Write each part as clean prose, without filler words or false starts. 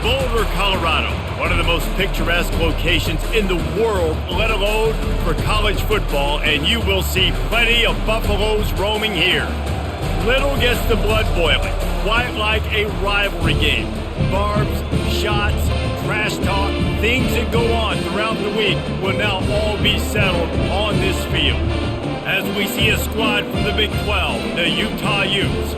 Boulder, Colorado, one of the most picturesque locations in the world, let alone for college football, and you will see plenty of Buffaloes roaming here. Little gets the blood boiling, quite like a rivalry game. Barbs, shots, trash talk, things that go on throughout the week will now all be settled on this field. As we see a squad from the Big 12, the Utah Utes,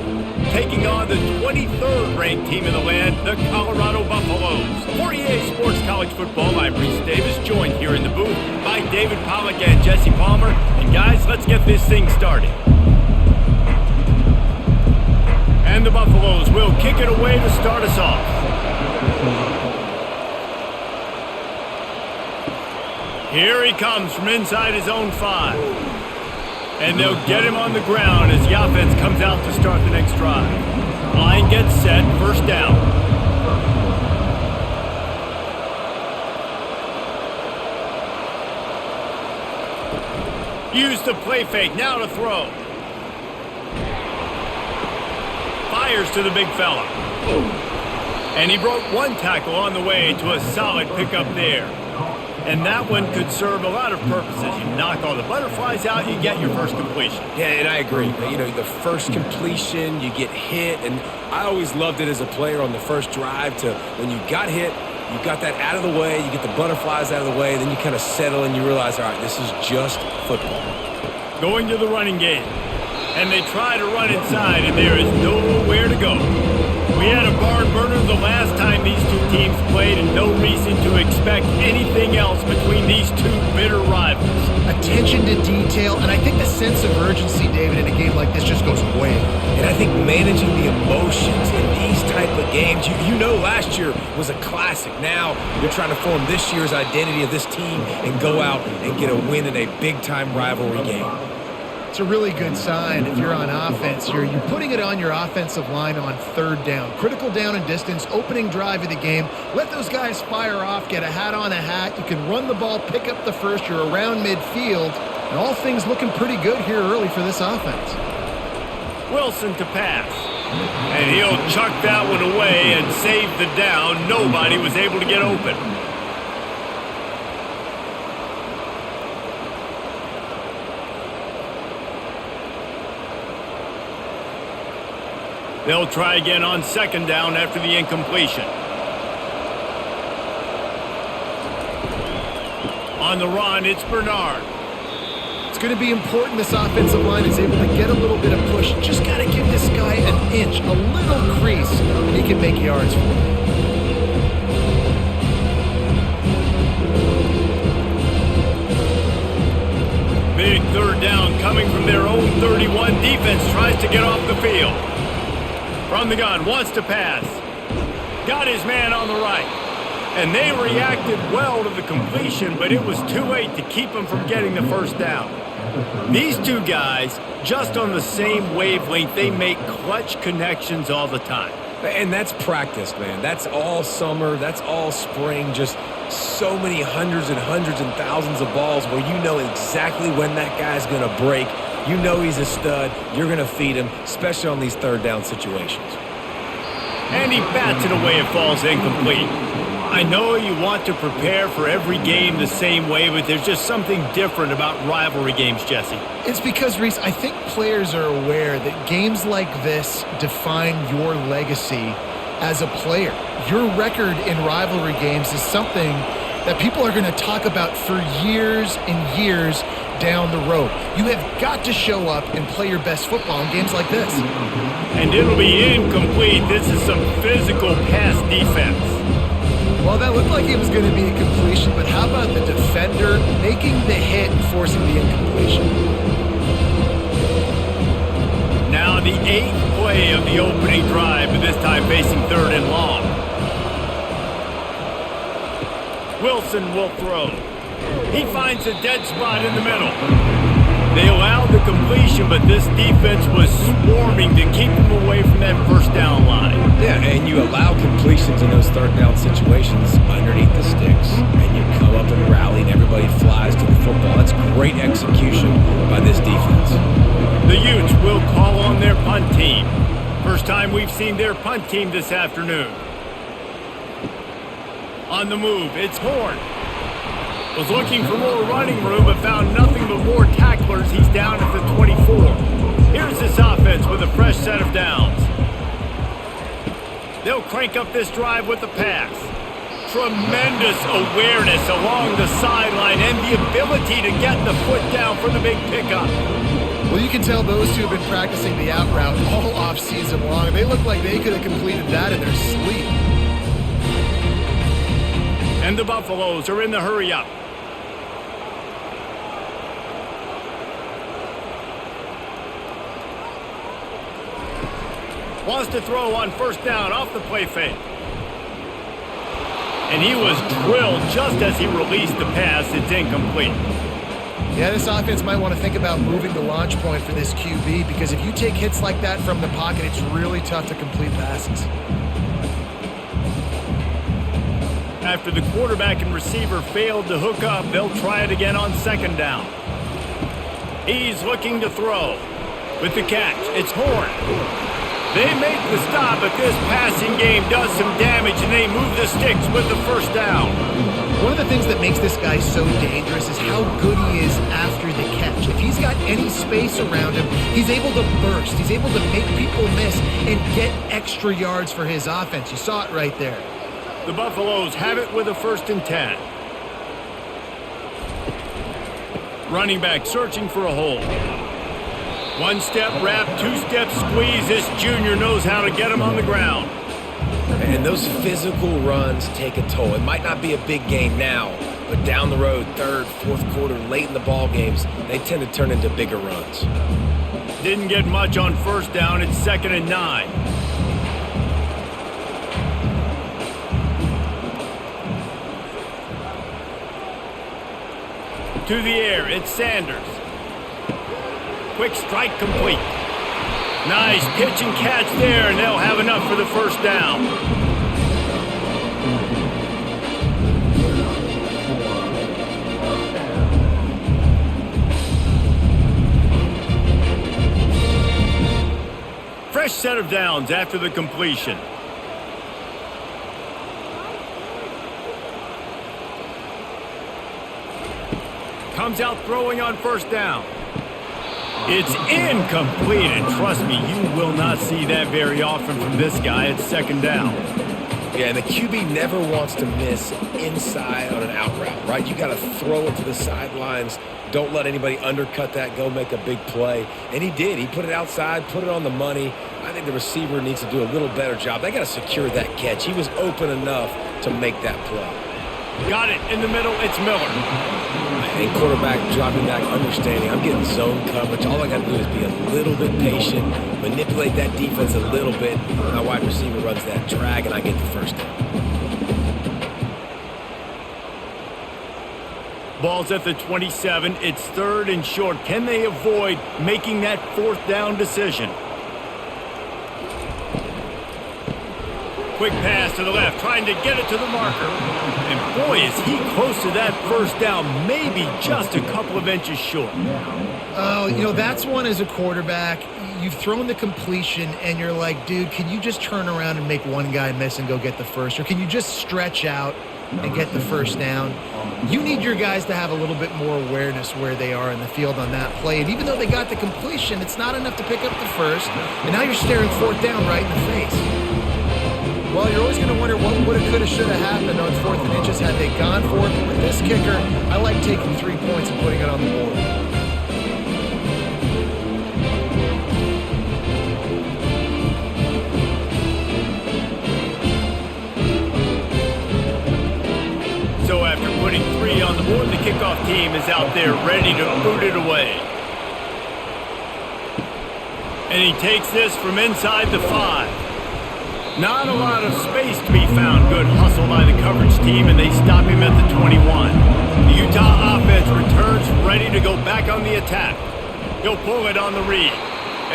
taking on the 23rd ranked team in the land, the Colorado Buffaloes. For EA Sports College Football, I'm Reese Davis, joined here in the booth by David Pollack and Jesse Palmer. And guys, let's get this thing started. And the Buffaloes will kick it away to start us off. Here he comes from inside his own 5. And they'll get him on the ground as the offense comes out to start the next drive. Line gets set, first down. Use the play fake, now to throw. Fires to the big fella. And he broke one tackle on the way to a solid pickup there. And that one could serve a lot of purposes. You knock all the butterflies out, you get your first completion. Yeah, and I agree. You know, the first completion, you get hit, and I always loved it as a player on the first drive to when you got hit, you got that out of the way, you get the butterflies out of the way, then you kind of settle and you realize, all right, this is just football. Going to the running game. And they try to run inside, and there is nowhere to go. We had a barn burner the last time these two teams played, and no reason to expect anything else between these two bitter rivals. Attention to detail, and I think the sense of urgency, David, in a game like this just goes way. And I think managing the emotions in these type of games, you know last year was a classic. Now you're trying to form this year's identity of this team and go out and get a win in a big-time rivalry game. It's a really good sign if you're on offense. You're putting it on your offensive line on third down. Critical down and distance, opening drive of the game. Let those guys fire off, get a hat on a hat. You can run the ball, pick up the first. You're around midfield. And all things looking pretty good here early for this offense. Wilson to pass. And he'll chuck that one away and save the down. Nobody was able to get open. They'll try again on second down after the incompletion. On the run, it's Bernard. It's going to be important this offensive line is able to get a little bit of push. Just got to give this guy an inch, a little crease, and he can make yards for you. Big third down coming from their own 31. Defense tries to get off the field. From the gun, wants to pass. Got his man on the right. And they reacted well to the completion, but it was too late to keep him from getting the first down. These two guys, just on the same wavelength, they make clutch connections all the time. And that's practice, man. That's all summer. That's all spring. Just so many hundreds and thousands of balls where you know exactly when that guy's going to break. You know he's a stud. You're going to feed him, especially on these third down situations. And he bats it away. It falls incomplete. I know you want to prepare for every game the same way, but there's just something different about rivalry games, Jesse. It's because, Reese, I think players are aware that games like this define your legacy as a player. Your record in rivalry games is something that people are going to talk about for years and years down the road. You have got to show up and play your best football in games like this. And it'll be incomplete. This is some physical pass defense. Well, that looked like it was going to be a completion, but how about the defender making the hit and forcing the incompletion? Now the 8th play of the opening drive, but this time facing third and long. Wilson will throw. He finds a dead spot in the middle. They allowed the completion, but this defense was swarming to keep them away from that first down line. Yeah, and you allow completions in those third down situations underneath the sticks, and you come up and rally, and everybody flies to the football. That's great execution by this defense. The Utes will call on their punt team. First time we've seen their punt team this afternoon. On the move, it's Horn. Was looking for more running room, but found nothing but more tacklers. He's down at the 24. Here's this offense with a fresh set of downs. They'll crank up this drive with the pass. Tremendous awareness along the sideline and the ability to get the foot down for the big pickup. Well, you can tell those two have been practicing the out route all off-season long, and they look like they could have completed that in their sleep. And the Buffaloes are in the hurry-up. Wants to throw on first down off the play fake. And he was drilled just as he released the pass. It's incomplete. Yeah, this offense might want to think about moving the launch point for this QB, because if you take hits like that from the pocket, it's really tough to complete passes. After the quarterback and receiver failed to hook up, they'll try it again on second down. He's looking to throw. With the catch, it's Horn. They make the stop, but this passing game does some damage, and they move the sticks with the first down. One of the things that makes this guy so dangerous is how good he is after the catch. If he's got any space around him, he's able to burst. He's able to make people miss and get extra yards for his offense. You saw it right there. The Buffaloes have it with a 1st and 10. Running back searching for a hole. One-step wrap, two-step squeeze. This junior knows how to get him on the ground. And those physical runs take a toll. It might not be a big game now, but down the road, third, fourth quarter, late in the ball games, they tend to turn into bigger runs. Didn't get much on first down. It's 2nd and 9. To the air, it's Sanders. Quick strike complete. Nice pitch and catch there, and they'll have enough for the first down. Fresh set of downs after the completion. Comes out throwing on first down. It's incomplete, and trust me, you will not see that very often from this guy. It's 2nd down. Yeah, and the QB never wants to miss inside on an out route, right? You got to throw it to the sidelines. Don't let anybody undercut that, go make a big play. And he did. He put it outside, put it on the money. I think the receiver needs to do a little better job. They got to secure that catch. He was open enough to make that play. Got it in the middle. It's Miller. And quarterback dropping back, understanding I'm getting zone coverage. All I got to do is be a little bit patient, manipulate that defense a little bit. My wide receiver runs that drag, and I get the first down. Ball's at the 27. It's 3rd and short. Can they avoid making that 4th down decision? Quick pass to the left, trying to get it to the marker. And boy, is he close to that first down, maybe just a couple of inches short. Oh, you know, that's one as a quarterback. You've thrown the completion, and you're like, dude, can you just turn around and make one guy miss and go get the first? Or can you just stretch out and get the first down? You need your guys to have a little bit more awareness where they are in the field on that play. And even though they got the completion, it's not enough to pick up the first. And now you're staring 4th down right in the face. Well, you're always going to wonder what woulda, coulda, shoulda happened on 4th and inches had they gone for it. But with this kicker, I like taking 3 points and putting it on the board. So after putting 3 on the board, the kickoff team is out there ready to boot it away. And he takes this from inside the 5. Not a lot of space to be found. Good hustle by the coverage team, and they stop him at the 21. The Utah offense returns ready to go back on the attack. He'll pull it on the read,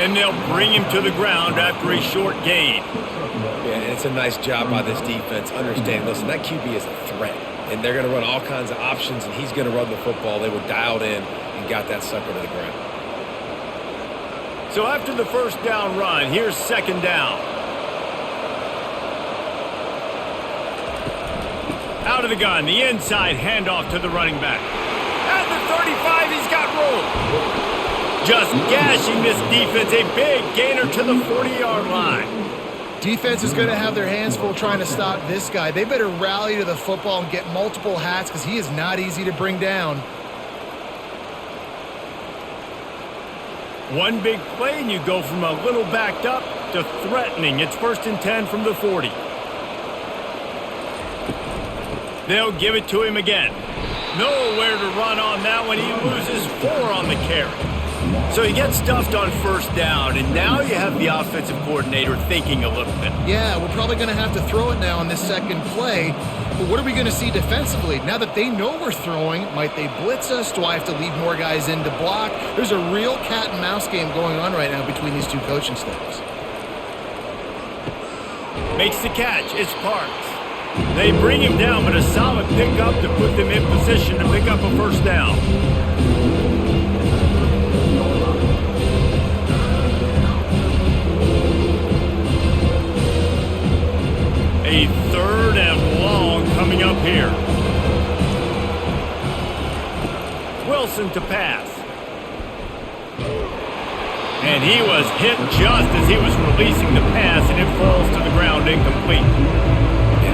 and they'll bring him to the ground after a short gain. Yeah, and it's a nice job by this defense. Understand, listen, that QB is a threat, and they're going to run all kinds of options, and he's going to run the football. They were dialed in and got that sucker to the ground. So after the first down run, here's 2nd down. Out of the gun, the inside handoff to the running back. At the 35, he's got room. Just gashing this defense, a big gainer to the 40-yard line. Defense is going to have their hands full trying to stop this guy. They better rally to the football and get multiple hats because he is not easy to bring down. One big play and you go from a little backed up to threatening. It's 1st and 10 from the 40. They'll give it to him again. Nowhere to run on that one. He loses 4 on the carry. So he gets stuffed on 1st down, and now you have the offensive coordinator thinking a little bit. Yeah, we're probably going to have to throw it now on this second play. But what are we going to see defensively? Now that they know we're throwing, might they blitz us? Do I have to leave more guys in to block? There's a real cat and mouse game going on right now between these two coaching staffs. Makes the catch. It's Parks. They bring him down, but a solid pickup to put them in position to pick up a 1st down. A 3rd and long coming up here. Wilson to pass. And he was hit just as he was releasing the pass, and it falls to the ground incomplete.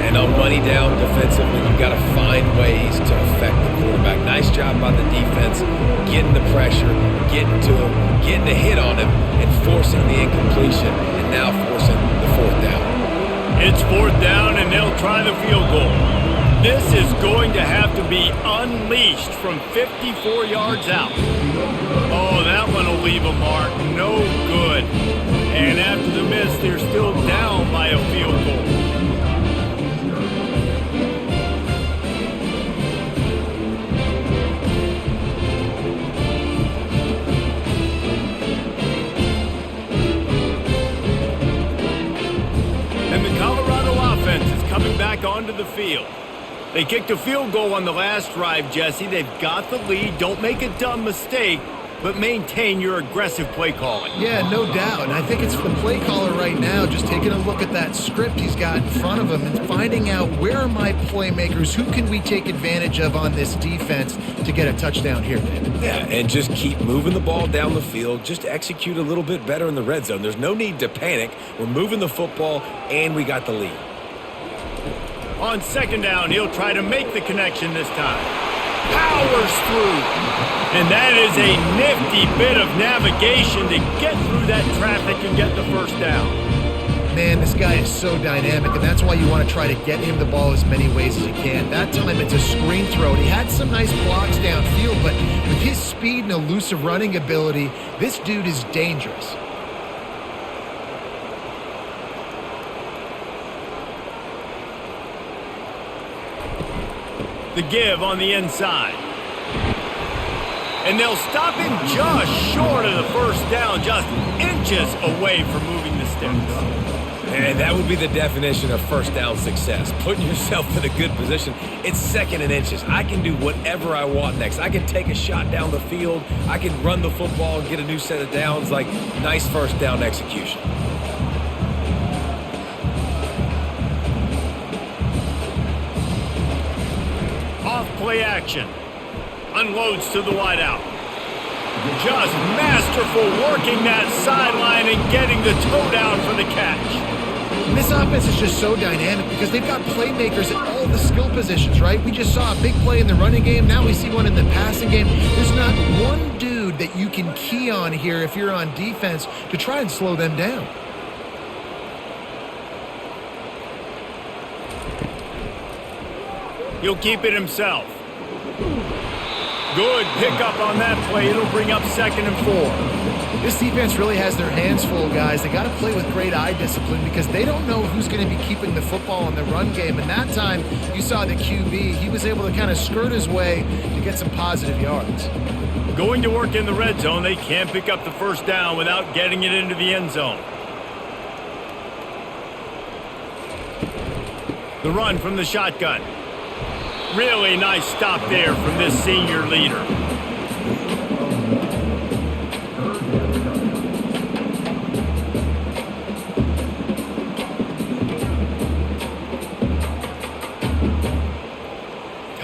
And on money down defensively, you've got to find ways to affect the quarterback. Nice job by the defense, getting the pressure, getting to him, getting a hit on him, and forcing the incompletion, and now forcing the 4th down. It's 4th down, and they'll try the field goal. This is going to have to be unleashed from 54 yards out. Oh, that one will leave a mark. No good. And after the miss, they're still down by a field goal. Coming back onto the field. They kicked a field goal on the last drive, Jesse. They've got the lead. Don't make a dumb mistake, but maintain your aggressive play calling. Yeah, no doubt. And I think it's the play caller right now just taking a look at that script he's got in front of him and finding out where are my playmakers, who can we take advantage of on this defense to get a touchdown here, David. Yeah, and just keep moving the ball down the field. Just execute a little bit better in the red zone. There's no need to panic. We're moving the football, and we got the lead. On 2nd down, he'll try to make the connection this time. Powers through. And that is a nifty bit of navigation to get through that traffic and get the 1st down. Man, this guy is so dynamic, and that's why you want to try to get him the ball as many ways as you can. That time it's a screen throw, and he had some nice blocks downfield, but with his speed and elusive running ability, this dude is dangerous. The give on the inside. And they'll stop him just short of the 1st down, just inches away from moving the sticks. And that would be the definition of 1st down success. Putting yourself in a good position. It's 2nd and inches. I can do whatever I want next. I can take a shot down the field. I can run the football and get a new set of downs. Like, nice 1st down execution. Play action. Unloads to the wideout. Just masterful working that sideline and getting the toe down for the catch. And this offense is just so dynamic because they've got playmakers at all the skill positions, right? We just saw a big play in the running game. Now we see one in the passing game. There's not one dude that you can key on here if you're on defense to try and slow them down. He'll keep it himself. Good pickup on that play. It'll bring up 2nd and 4. This defense really has their hands full, guys. They got to play with great eye discipline because they don't know who's going to be keeping the football in the run game. And that time, you saw the QB. He was able to kind of skirt his way to get some positive yards. Going to work in the red zone, they can't pick up the 1st down without getting it into the end zone. The run from the shotgun. Really nice stop there from this senior leader.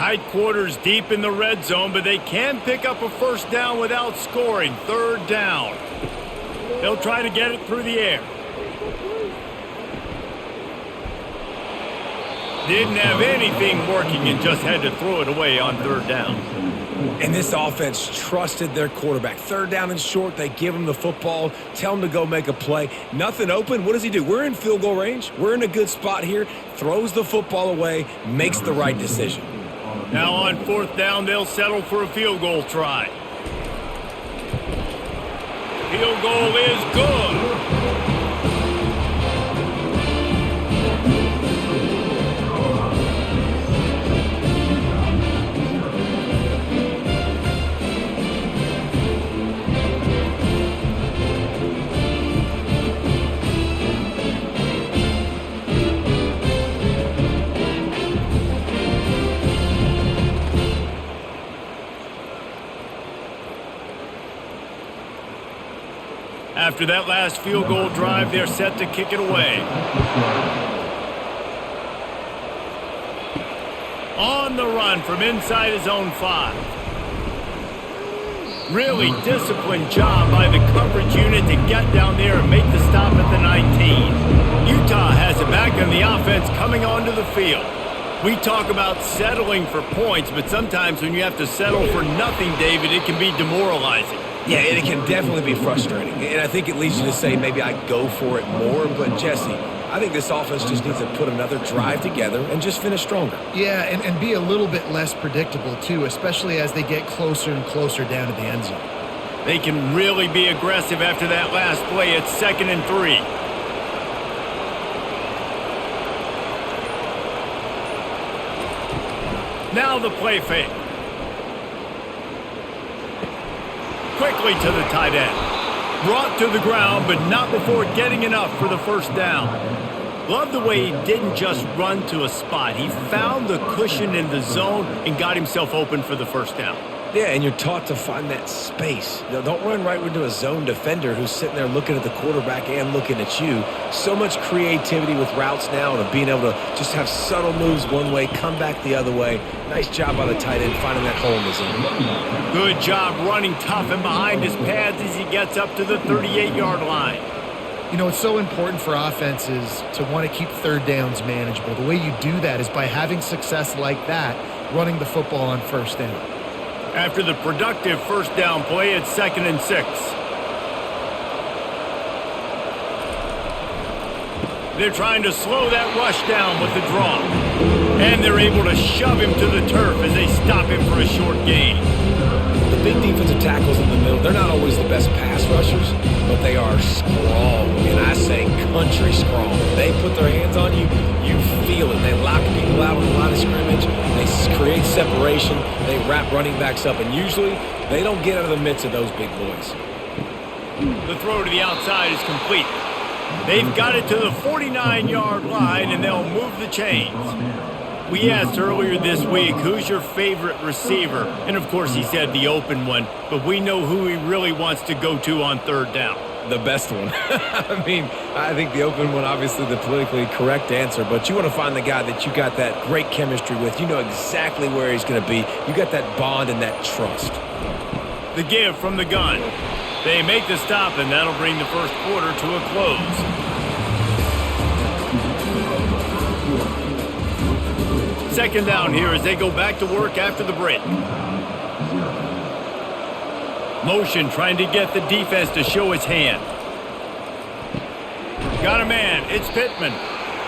Tight quarters deep in the red zone, but they can pick up a first down without scoring. Third down. They'll try to get it through the air. Didn't have anything working and just had to throw it away on third down. And this offense trusted their quarterback. Third down and short, they give him the football, tell him to go make a play. Nothing open. What does he do? We're in field goal range. We're in a good spot here. Throws the football away, makes the right decision. Now on fourth down, they'll settle for a field goal try. Field goal is good. After that last field goal drive, they're set to kick it away. On the run from inside his own 5. Really disciplined job by the coverage unit to get down there and make the stop at the 19. Utah has it back on the offense coming onto the field. We talk about settling for points, but sometimes when you have to settle for nothing, David, it can be demoralizing. Yeah, and it can definitely be frustrating. And I think it leads you to say maybe I go for it more. But, Jesse, I think this offense just needs to put another drive together and just finish stronger. Yeah, and be a little bit less predictable, too, especially as they get closer and closer down to the end zone. They can really be aggressive after that last play. It's 2nd and 3. Now the play fake. Quickly to the tight end. Brought to the ground, but not before getting enough for the first down. Love the way he didn't just run to a spot. He found the cushion in the zone and got himself open for the first down. Yeah, and you're taught to find that space. You know, don't run right into a zone defender who's sitting there looking at the quarterback and looking at you. So much creativity with routes now and being able to just have subtle moves one way, come back the other way. Nice job by the tight end finding that hole in the zone. Good job running tough and behind his pads as he gets up to the 38-yard line. You know, it's so important for offenses to want to keep third downs manageable. The way you do that is by having success like that, running the football on first down. After the productive first down play, it's 2nd and 6. They're trying to slow that rush down with the draw. And they're able to shove him to the turf as they stop him for a short gain. The big defensive tackles in the middle, they're not always the best pass rushers, but they are strong. And I say country strong. They put their hands on you, you feel it. They lock people out on the line of scrimmage. They create separation. They wrap running backs up. And usually, they don't get out of the midst of those big boys. The throw to the outside is complete. They've got it to the 49-yard line, and they'll move the chains. We asked earlier this week, who's your favorite receiver? And, of course, he said the open one, but we know who he really wants to go to on third down. The best one. I mean, I think the open one, obviously the politically correct answer, but you want to find the guy that you got that great chemistry with. You know exactly where he's going to be. You got that bond and that trust. The give from the gun. They make the stop, and that'll bring the first quarter to a close. Second down here as they go back to work after the break. Motion trying to get the defense to show his hand. Got a man. It's Pittman.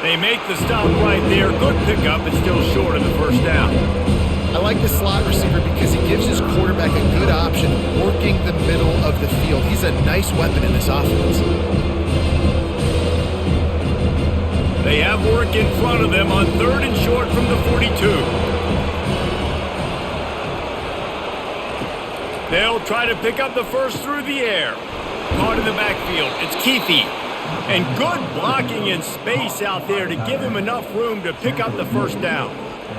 They make the stop right there. Good pickup, but still short of the first down. I like the slot receiver because he gives his quarterback a good option working the middle of the field. He's a nice weapon in this offense. They have work in front of them on third and short from the 42. They'll try to pick up the first through the air. Caught in the backfield. It's Keefe. And good blocking in space out there to give him enough room to pick up the first down.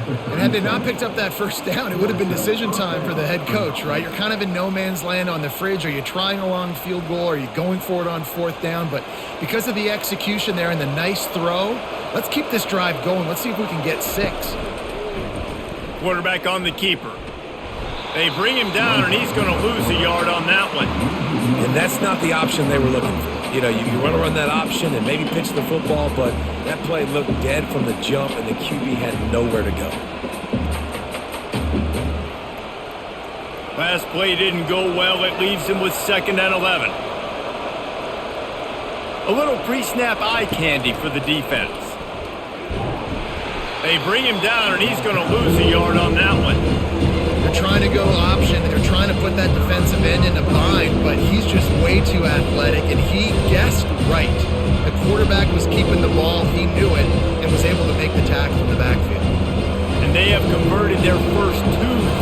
And had they not picked up that first down, it would have been decision time for the head coach, right? You're kind of in no man's land on the fridge. Are you trying a long field goal? Are you going for it on fourth down? But because of the execution there and the nice throw, let's keep this drive going. Let's see if we can get 6. Quarterback on the keeper. They bring him down, and he's going to lose a yard on that one. And that's not the option they were looking for. You want to run that option and maybe pitch the football, but that play looked dead from the jump, and the QB had nowhere to go. Last play didn't go well. It leaves him with 2nd and 11. A little pre-snap eye candy for the defense. They bring him down, and he's going to lose a yard on that one. They're trying to go option, and they're trying to put that defensive end in a bind, but he's just way too athletic, and he guessed right. The quarterback was keeping the ball. He knew it and was able to make the tackle in the backfield. And they have converted their first 2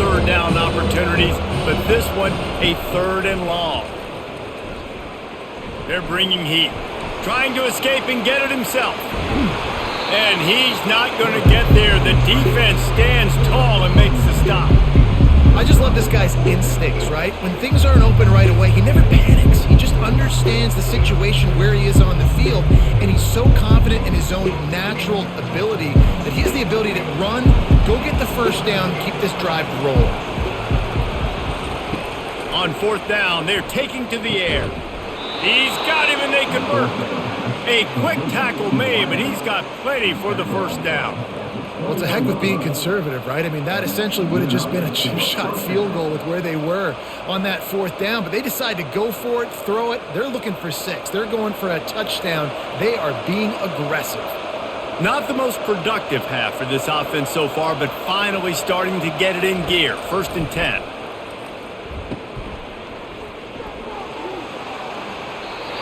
third down opportunities, but this one a 3rd and long. They're bringing heat, trying to escape and get it himself. And he's not going to get there. The defense stands tall and makes the stop. I just love this guy's instincts, right? When things aren't open right away, he never panics. He just understands the situation where he is on the field, and he's so confident in his own natural ability that he has the ability to run, go get the first down, keep this drive rolling. On 4th down, they're taking to the air. He's got him, and they convert. A quick tackle made, but he's got plenty for the first down. Well, it's a heck with being conservative, right? I mean, that essentially would have just been a chip-shot field goal with where they were on that 4th down, but they decide to go for it, throw it. They're looking for 6. They're going for a touchdown. They are being aggressive. Not the most productive half for this offense so far, but finally starting to get it in gear. 1st and 10.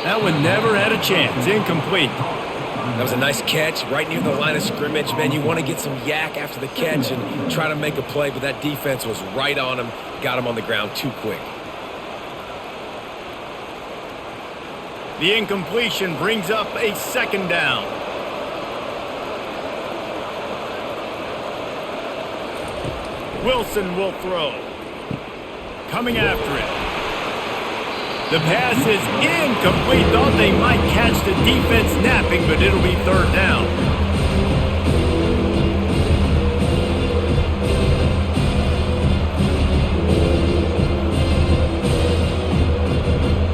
That one never had a chance. Incomplete. That was a nice catch right near the line of scrimmage. Man, you want to get some yak after the catch and try to make a play, but that defense was right on him, got him on the ground too quick. The incompletion brings up a 2nd down. Wilson will throw. Coming after it. The pass is incomplete. Thought they might catch the defense napping, but it'll be 3rd down.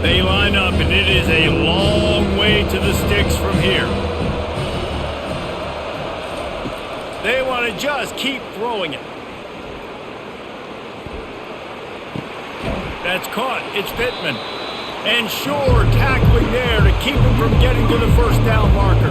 They line up, and it is a long way to the sticks from here. They want to just keep throwing it. That's caught. It's Pittman. And sure, tackling there to keep him from getting to the first down marker.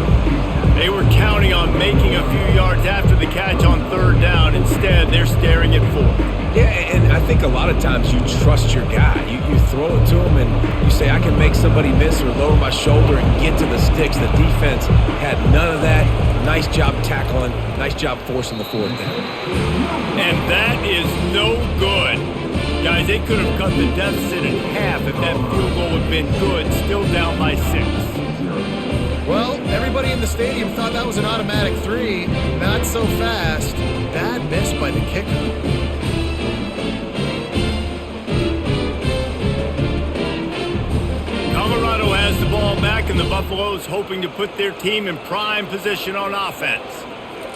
They were counting on making a few yards after the catch on 3rd down. Instead, they're staring at 4th. Yeah, and I think a lot of times you trust your guy. You throw it to him and you say, I can make somebody miss or lower my shoulder and get to the sticks. The defense had none of that. Nice job tackling. Nice job forcing the 4th down. And that is no good. Guys, they could have cut the deficit in half if that field goal had been good, still down by 6. Well, everybody in the stadium thought that was an automatic 3. Not so fast. Bad miss by the kicker. Colorado has the ball back, and the Buffaloes hoping to put their team in prime position on offense.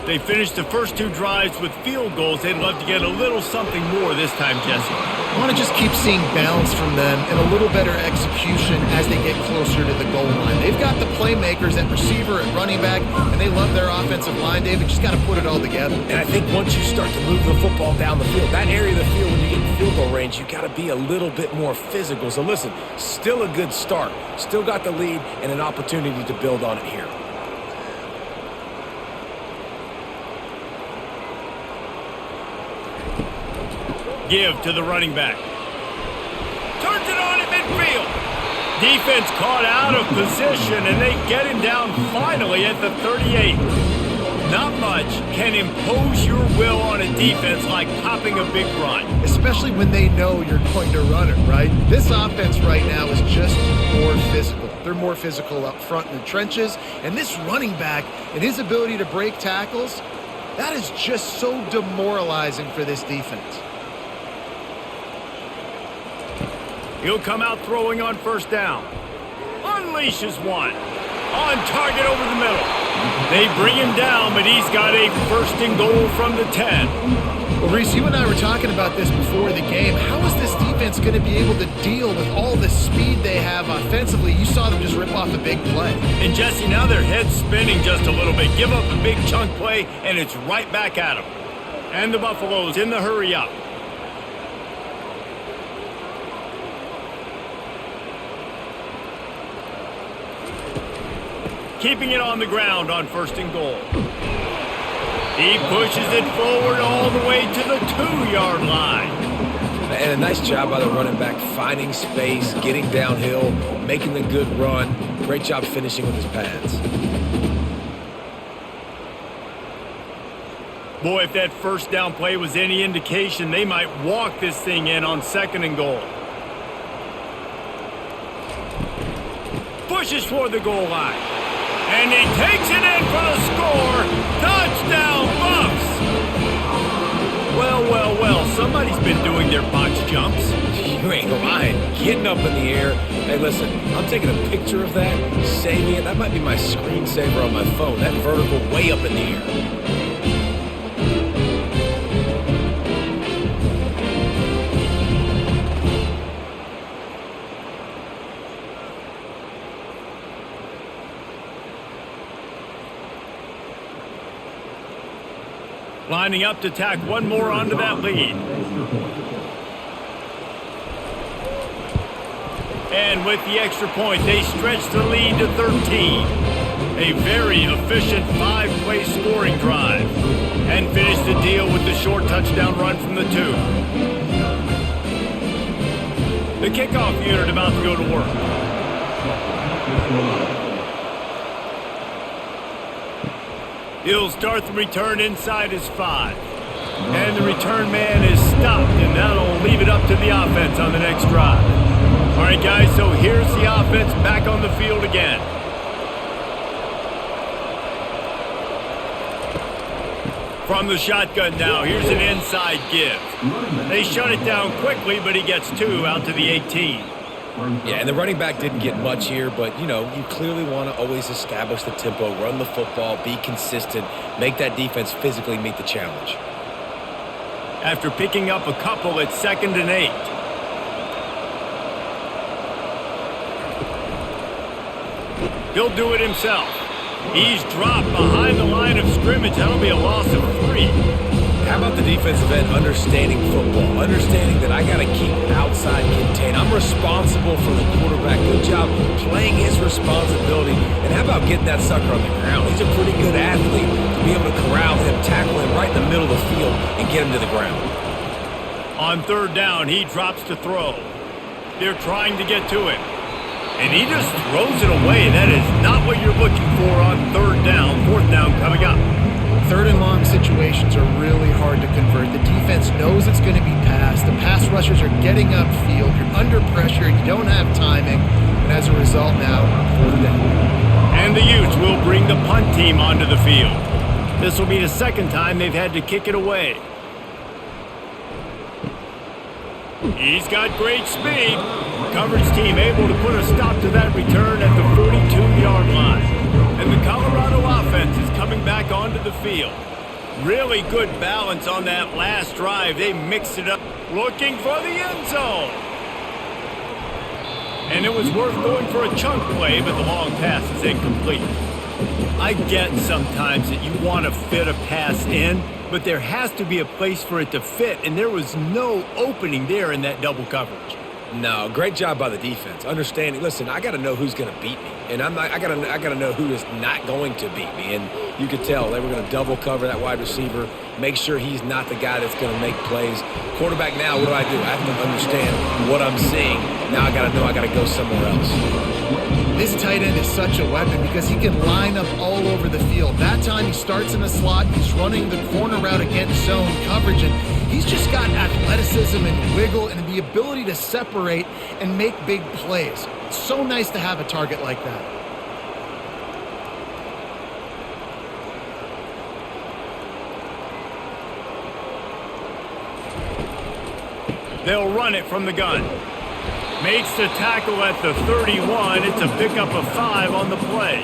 They finished the first 2 drives with field goals. They'd love to get a little something more this time, Jesse. I want to just keep seeing balance from them and a little better execution as they get closer to the goal line. They've got the playmakers at receiver and running back, and they love their offensive line, David. Just got to put it all together. And I think once you start to move the football down the field, that area of the field when you get in field goal range, you got to be a little bit more physical. So listen, still a good start. Still got the lead and an opportunity to build on it here. Give to the running back. Turns it on at midfield. Defense caught out of position, and they get him down finally at the 38. Not much can impose your will on a defense like popping a big run. Especially when they know you're going to run it, right? This offense right now is just more physical. They're more physical up front in the trenches, and this running back and his ability to break tackles, that is just so demoralizing for this defense. He'll come out throwing on 1st down. Unleashes one. On target over the middle. They bring him down, but he's got a first and goal from the 10. Well, Reese, you and I were talking about this before the game. How is this defense going to be able to deal with all the speed they have offensively? You saw them just rip off a big play. And Jesse, now their head's spinning just a little bit. Give up a big chunk play, and it's right back at them. And the Buffaloes in the hurry up. Keeping it on the ground on first and goal. He pushes it forward all the way to the 2-yard line. And a nice job by the running back, finding space, getting downhill, making the good run. Great job finishing with his pads. Boy, if that first down play was any indication, they might walk this thing in on second and goal. Pushes for the goal line. And he takes it in for the score. Touchdown, Buffs! Well, well, well, somebody's been doing their box jumps. You ain't lying. Getting up in the air. Hey, listen, I'm taking a picture of that, saving it. That might be my screensaver on my phone. That vertical way up in the air. Lining up to tack one more onto that lead. And with the extra point, they stretch the lead to 13. A very efficient 5-play scoring drive. And finish the deal with the short touchdown run from the 2. The kickoff unit about to go to work. He'll start the return inside his 5. And the return man is stopped, and that'll leave it up to the offense on the next drive. All right, guys, so here's the offense back on the field again. From the shotgun now, here's an inside give. They shut it down quickly, but he gets 2 out to the 18. Yeah, and the running back didn't get much here, but, you know, you clearly want to always establish the tempo, run the football, be consistent, make that defense physically meet the challenge. After picking up a couple, it's 2nd and 8. He'll do it himself. He's dropped behind the line of scrimmage. That'll be a loss of 3. How about the defensive end understanding football, understanding that I got to keep outside contain. I'm responsible for the quarterback. Good job playing his responsibility. And how about getting that sucker on the ground? He's a pretty good athlete to be able to corral him, tackle him right in the middle of the field, and get him to the ground. On 3rd down, he drops to throw. They're trying to get to him. And he just throws it away. That is not what you're looking for on 3rd down. 4th down coming up. 3rd and long situations are really hard to convert. The defense knows it's going to be passed. The pass rushers are getting upfield. You're under pressure. You don't have timing. And as a result now, 4th down. And the Utes will bring the punt team onto the field. This will be the 2nd time they've had to kick it away. He's got great speed. Coverage team able to put a stop to that return at the 42-yard line. And the Colorado offense is coming back onto the field. Really good balance on that last drive. They mixed it up, looking for the end zone. And it was worth going for a chunk play, but the long pass is incomplete. I get sometimes that you want to fit a pass in, but there has to be a place for it to fit, and there was no opening there in that double coverage. No, great job by the defense. Understanding, listen, I got to know who's going to beat me, and I got to know who is not going to beat me. And you could tell they were going to double cover that wide receiver, make sure he's not the guy that's going to make plays. Quarterback now, what do? I have to understand what I'm seeing. Now I got to know I got to go somewhere else. This tight end is such a weapon because he can line up all over the field. That time he starts in the slot, he's running the corner route against zone coverage, and he's just got athleticism and wiggle and the ability to separate and make big plays. It's so nice to have a target like that. They'll run it from the gun. Makes the tackle at the 31. It's a pickup of 5 on the play.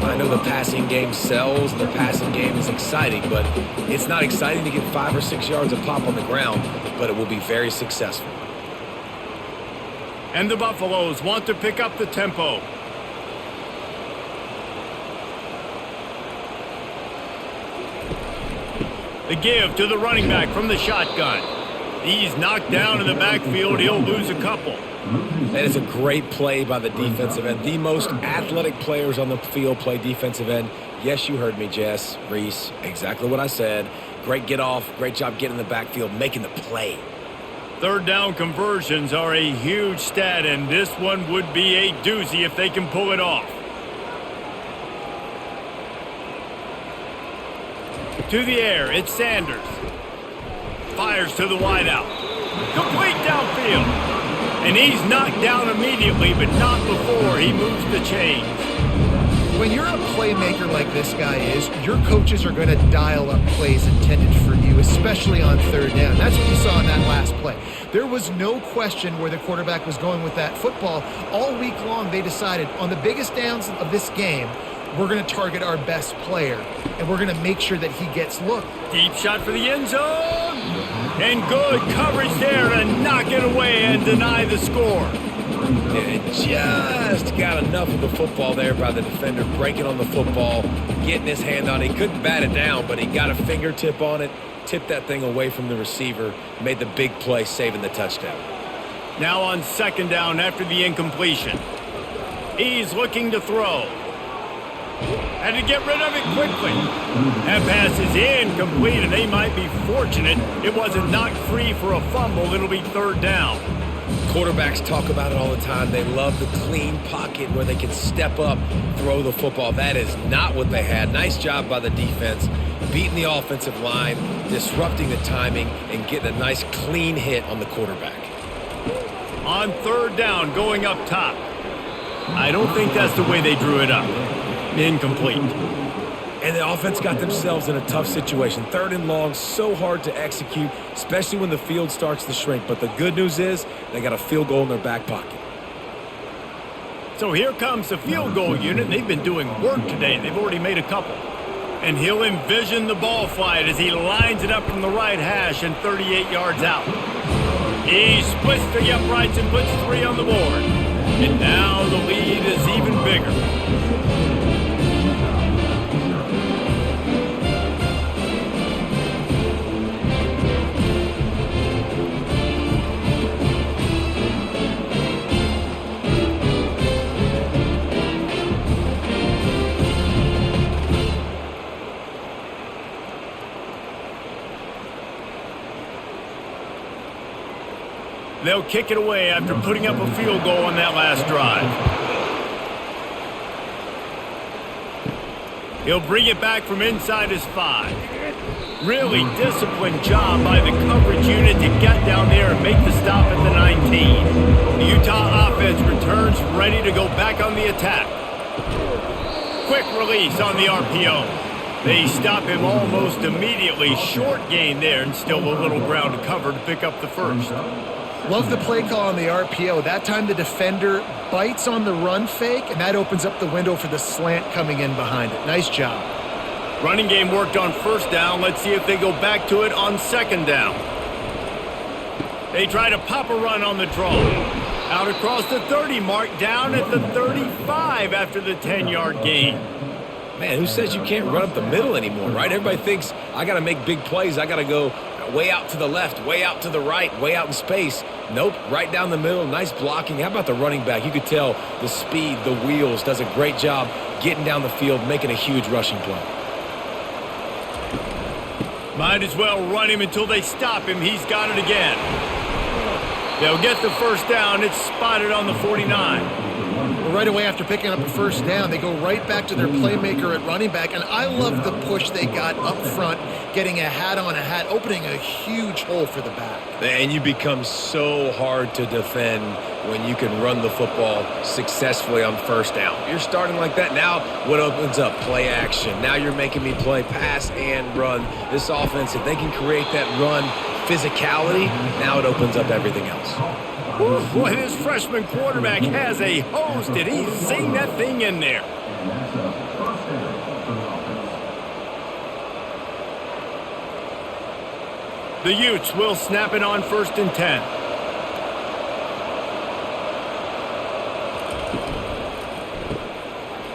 I know the passing game sells, the passing game is exciting, but it's not exciting to get 5 or 6 yards of pop on the ground, but it will be very successful. And the Buffaloes want to pick up the tempo. The give to the running back from the shotgun. He's knocked down in the backfield. He'll lose a couple. That is a great play by the defensive end. The most athletic players on the field play defensive end. Yes, you heard me, Jess, Reese. Exactly what I said. Great get off. Great job getting in the backfield, making the play. Third down conversions are a huge stat, and this one would be a doozy if they can pull it off. To the air, it's Sanders. Fires to the wideout. Complete downfield. And he's knocked down immediately, but not before he moves the chains. When you're a playmaker like this guy is, your coaches are going to dial up plays intended for you, especially on third down. That's what you saw in that last play. There was no question where the quarterback was going with that football. All week long, they decided on the biggest downs of this game, we're going to target our best player, and we're going to make sure that he gets looked. Deep shot for the end zone. And good coverage there to knock it away and deny the score. And just got enough of the football there by the defender, breaking on the football, getting his hand on it. He couldn't bat it down, but he got a fingertip on it, tipped that thing away from the receiver, made the big play, saving the touchdown. Now on second down after the incompletion. He's looking to throw. Had to get rid of it quickly. That pass is incomplete, and they might be fortunate it wasn't knocked free for a fumble. It'll be third down. Quarterbacks talk about it all the time. They love the clean pocket where they can step up, throw the football. That is not what they had. Nice job by the defense, beating the offensive line, disrupting the timing, and getting a nice clean hit on the quarterback. On third down, going up top. I don't think that's the way they drew it up. Incomplete. And the offense got themselves in a tough situation. Third and long, so hard to execute, especially when the field starts to shrink. But the good news is they got a field goal in their back pocket. So here comes the field goal unit. They've been doing work today. They've already made a couple. And he'll envision the ball flight as he lines it up from the right hash and 38 yards out. He splits the uprights and puts 3 on the board. And now the lead is even bigger. They'll kick it away after putting up a field goal on that last drive. He'll bring it back from inside his 5. Really disciplined job by the coverage unit to get down there and make the stop at the 19. The Utah offense returns ready to go back on the attack. Quick release on the RPO. They stop him almost immediately. Short gain there and still a little ground to cover to pick up the first. Love the play call on the RPO. That time the defender bites on the run fake, and that opens up the window for the slant coming in behind it. Nice job. Running game worked on first down. Let's see if they go back to it on second down. They try to pop a run on the draw. Out across the 30 mark, down at the 35 after the 10-yard gain. Man, who says you can't run up the middle anymore, right? Everybody thinks I got to make big plays. I got to go way out to the left, way out to the right, way out in space. Nope, right down the middle, nice blocking. How about the running back? You could tell the speed, the wheels, does a great job getting down the field, making a huge rushing play. Might as well run him until they stop him. He's got it again. They'll get the first down. It's spotted on the 49. Well, right away after picking up a first down, they go right back to their playmaker at running back, and I love the push they got up front, getting a hat on a hat, opening a huge hole for the back. And you become so hard to defend when you can run the football successfully on first down. You're starting like that. Now what opens up? Play action. Now you're making me play pass and run. This offense, if they can create that run physicality, now it opens up everything else. Boy, this freshman quarterback has a hose. Did he sing that thing in there? The Utes will snap it on 1st and 10.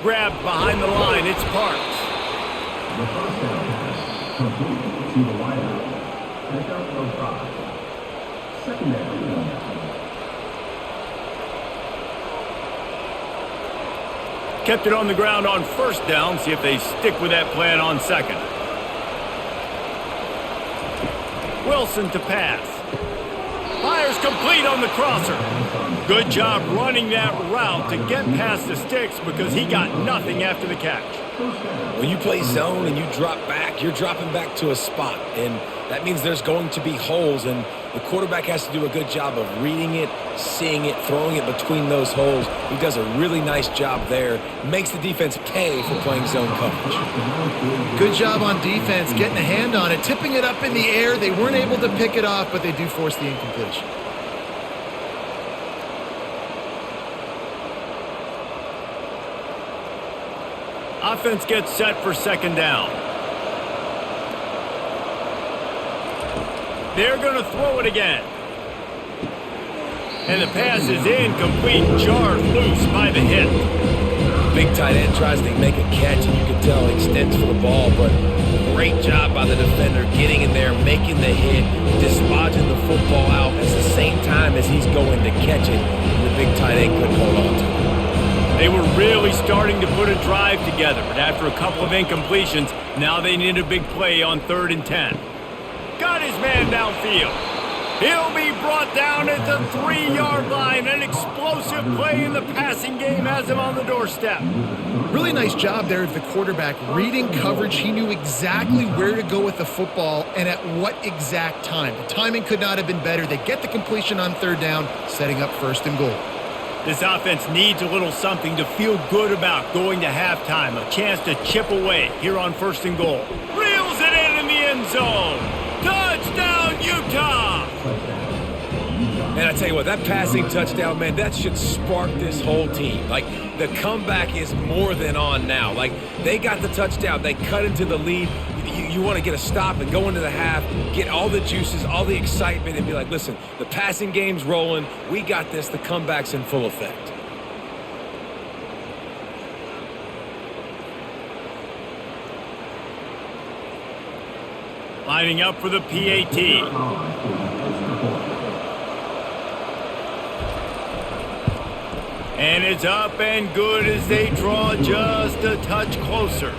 Grabbed behind the line, it's Parks. The first down pass complete to the wideout. Check out no 5. Second down. Kept it on the ground on 1st down. See if they stick with that plan on 2nd. Wilson to pass. Fires complete on the crosser. Good job running that route to get past the sticks because he got nothing after the catch. When you play zone and you drop back, you're dropping back to a spot, and that means there's going to be holes, and the quarterback has to do a good job of reading it, seeing it, throwing it between those holes. He does a really nice job there. Makes the defense pay for playing zone coverage. Good job on defense, getting a hand on it, tipping it up in the air. They weren't able to pick it off, but they do force the incompletion. Offense gets set for 2nd down. They're going to throw it again. And the pass is incomplete, jarred loose by the hit. Big tight end tries to make a catch, and you can tell he extends for the ball, but great job by the defender getting in there, making the hit, dislodging the football out at the same time as he's going to catch it. And the big tight end couldn't hold on to it. They were really starting to put a drive together, but after a couple of incompletions, now they need a big play on 3rd and 10. Got his man downfield. He'll be brought down at the 3-yard line. An explosive play in the passing game has him on the doorstep. Really nice job there of the quarterback reading coverage. He knew exactly where to go with the football and at what exact time. The timing could not have been better. They get the completion on 3rd down, setting up 1st and goal. This offense needs a little something to feel good about going to halftime. A chance to chip away here on 1st and goal. Reels it in the end zone. Touchdown, Utah! And I tell you what, that passing touchdown, man, that should spark this whole team. Like, the comeback is more than on now. Like, they got the touchdown. They cut into the lead. You want to get a stop and go into the half, get all the juices, all the excitement, and be like, listen, the passing game's rolling. We got this. The comeback's in full effect. Lining up for the PAT. And it's up and good as they draw just a touch closer.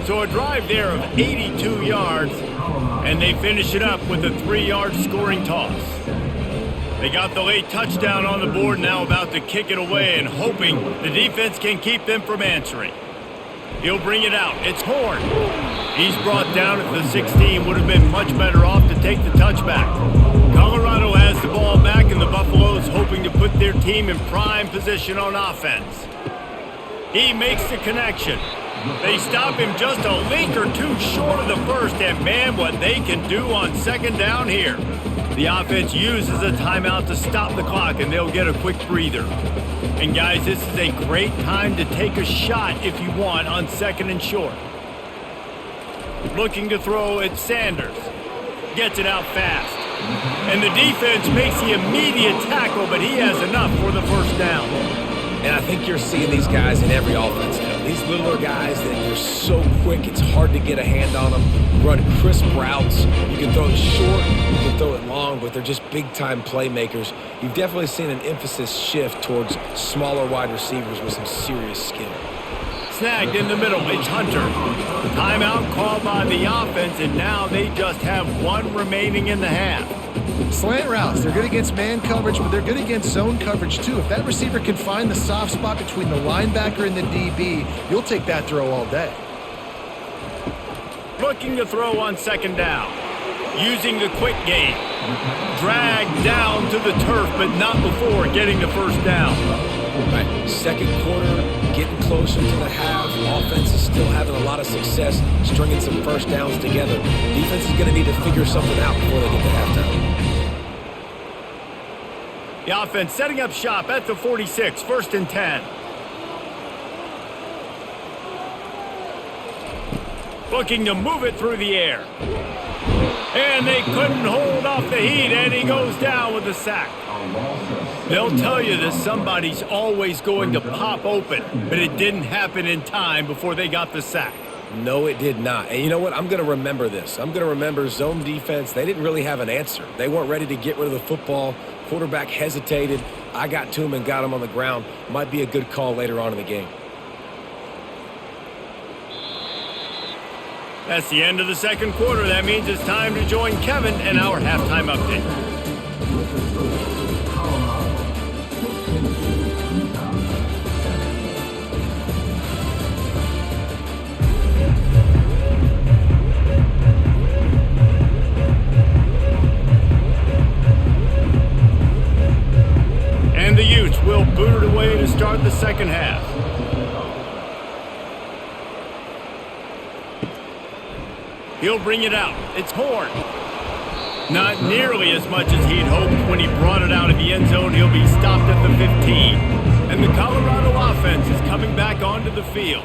So a drive there of 82 yards, and they finish it up with a 3-yard scoring toss. They got the late touchdown on the board, now about to kick it away and hoping the defense can keep them from answering. He'll bring it out. It's Horn. He's brought down at the 16. Would have been much better off to take the touchback. Colorado has the ball back, and the Buffaloes hoping to put their team in prime position on offense. He makes the connection. They stop him just a link or two short of the first, and man, what they can do on 2nd down here. The offense uses a timeout to stop the clock, and they'll get a quick breather. And guys, this is a great time to take a shot if you want on 2nd and short. Looking to throw at Sanders. Gets it out fast. And the defense makes the immediate tackle, but he has enough for the 1st down. And I think you're seeing these guys in every offense now. These littler guys, they're so quick, it's hard to get a hand on them. Run crisp routes. You can throw it short, you can throw it long, but they're just big-time playmakers. You've definitely seen an emphasis shift towards smaller wide receivers with some serious skill. Snagged in the middle, it's Hunter. Timeout called by the offense, and now they just have one remaining in the half. Slant routes, they're good against man coverage, but they're good against zone coverage too. If that receiver can find the soft spot between the linebacker and the DB, you'll take that throw all day. Looking to throw on 2nd down. Using the quick game. Dragged down to the turf, but not before getting the 1st down. Right. 2nd quarter, getting closer to the half. Offense is still having a lot of success stringing some 1st downs together. Defense is going to need to figure something out before they get to halftime. The offense setting up shop at the 46, 1st and 10. Looking to move it through the air. And they couldn't hold off the heat, and he goes down with a sack. They'll tell you that somebody's always going to pop open, but it didn't happen in time before they got the sack. No, it did not. And you know what? I'm going to remember this. I'm going to remember zone defense. They didn't really have an answer. They weren't ready to get rid of the football. Quarterback hesitated. I got to him and got him on the ground. Might be a good call later on in the game. That's the end of the second quarter. That means it's time to join Kevin and our halftime update. And the Utes will boot it away to start the second half. He'll bring it out. It's Horn. Not nearly as much as he'd hoped when he brought it out of the end zone. He'll be stopped at the 15. And the Colorado offense is coming back onto the field.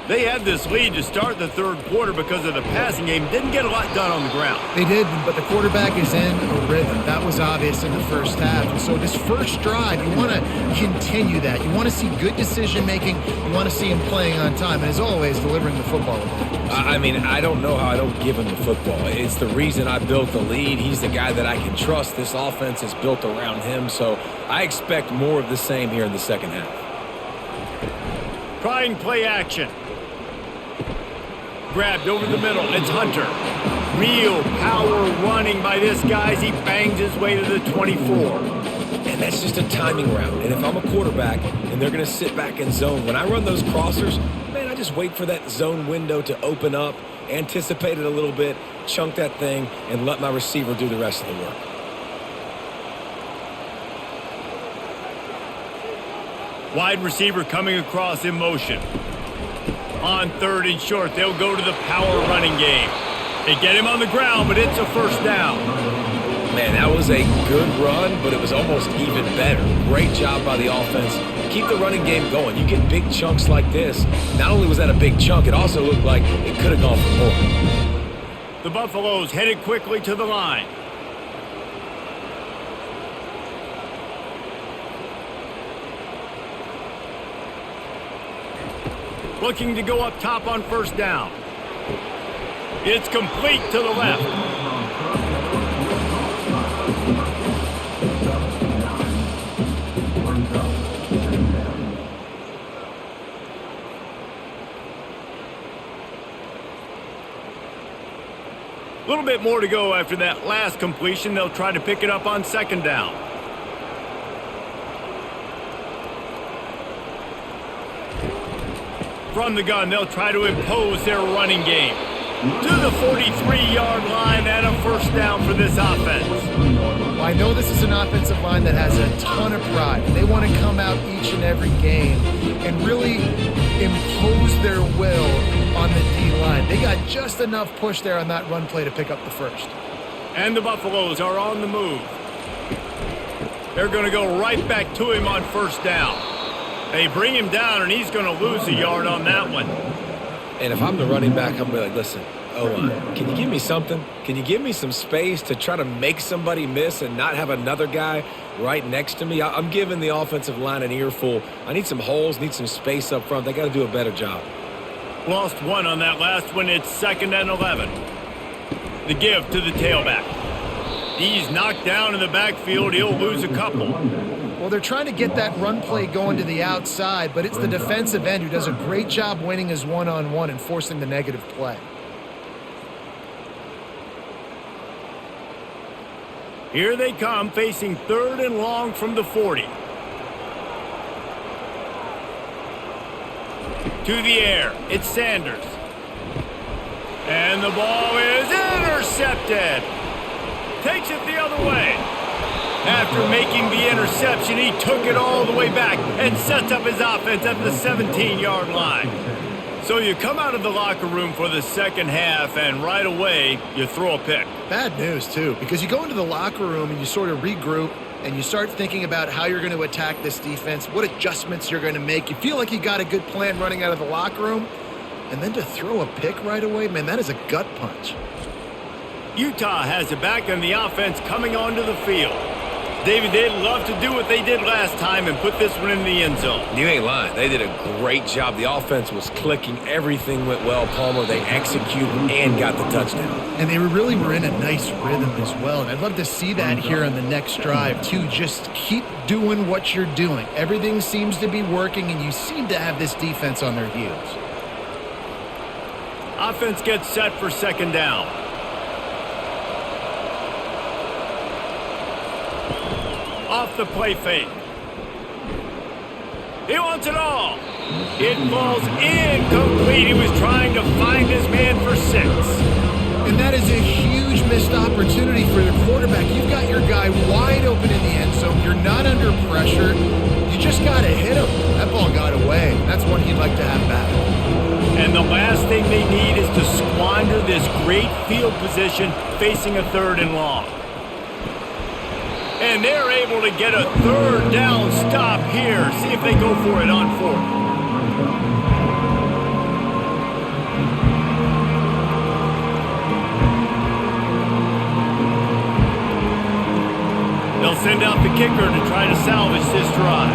They had this lead to start the third quarter because of the passing game. Didn't get a lot done on the ground. They did, but the quarterback is in a rhythm. That was obvious in the first half. And so this first drive, you want to continue that. You want to see good decision-making. You want to see him playing on time. And as always, delivering the football. I mean, I don't know how I don't give him the football. It's the reason I built the lead. He's the guy that I can trust. This offense is built around him. So I expect more of the same here in the second half. Trying play action. Grabbed over the middle. It's Hunter. Real power running by this guy as he bangs his way to the 24. And that's just a timing route. And if I'm a quarterback and they're going to sit back in zone, when I run those crossers, man, I just wait for that zone window to open up, anticipate it a little bit, chunk that thing, and let my receiver do the rest of the work. Wide receiver coming across in motion. On third and short, they'll go to the power running game. They get him on the ground, but it's a first down. Man, that was a good run, but it was almost even better. Great job by the offense. Keep the running game going. You get big chunks like this. Not only was that a big chunk, it also looked like it could have gone for more. The Buffaloes headed quickly to the line. Looking to go up top on first down. It's complete to the left. A little bit more to go after that last completion. They'll try to pick it up on second down. From the gun, they'll try to impose their running game. To the 43-yard line and a first down for this offense. Well, I know this is an offensive line that has a ton of pride. They want to come out each and every game and really impose their will on the D-line. They got just enough push there on that run play to pick up the first. And the Buffaloes are on the move. They're going to go right back to him on first down. They bring him down, and he's going to lose a yard on that one. And if I'm the running back, I'm going to be like, listen, can you give me something? Can you give me some space to try to make somebody miss and not have another guy right next to me? I'm giving the offensive line an earful. I need some holes, need some space up front. They got to do a better job. Lost one on that last one. It's 2nd and 11. The give to the tailback. He's knocked down in the backfield. He'll lose a couple. Well, they're trying to get that run play going to the outside, but it's the defensive end who does a great job winning his one-on-one and forcing the negative play. Here they come, facing 3rd and long from the 40. To the air, it's Sanders. And the ball is intercepted. Takes it the other way. After making the interception, he took it all the way back and sets up his offense at the 17-yard line. So you come out of the locker room for the second half, and right away, you throw a pick. Bad news, too, because you go into the locker room and you sort of regroup and you start thinking about how you're going to attack this defense, what adjustments you're going to make. You feel like you got a good plan running out of the locker room, and then to throw a pick right away, man, that is a gut punch. Utah has it back and the offense coming onto the field. David, they'd love to do what they did last time and put this one in the end zone. You ain't lying. They did a great job. The offense was clicking. Everything went well, Palmer. They executed and got the touchdown. And they really were in a nice rhythm as well. And I'd love to see that here on the next drive, too. Just keep doing what you're doing. Everything seems to be working, and you seem to have this defense on their heels. Offense gets set for second down. Off the play fake. He wants it all. It falls incomplete. He was trying to find his man for 6. And that is a huge missed opportunity for the quarterback. You've got your guy wide open in the end zone. You're not under pressure. You just got to hit him. That ball got away. That's one he'd like to have back. And the last thing they need is to squander this great field position facing a 3rd and long. And they're able to get a 3rd down stop here. See if they go for it on 4th. They'll send out the kicker to try to salvage this drive.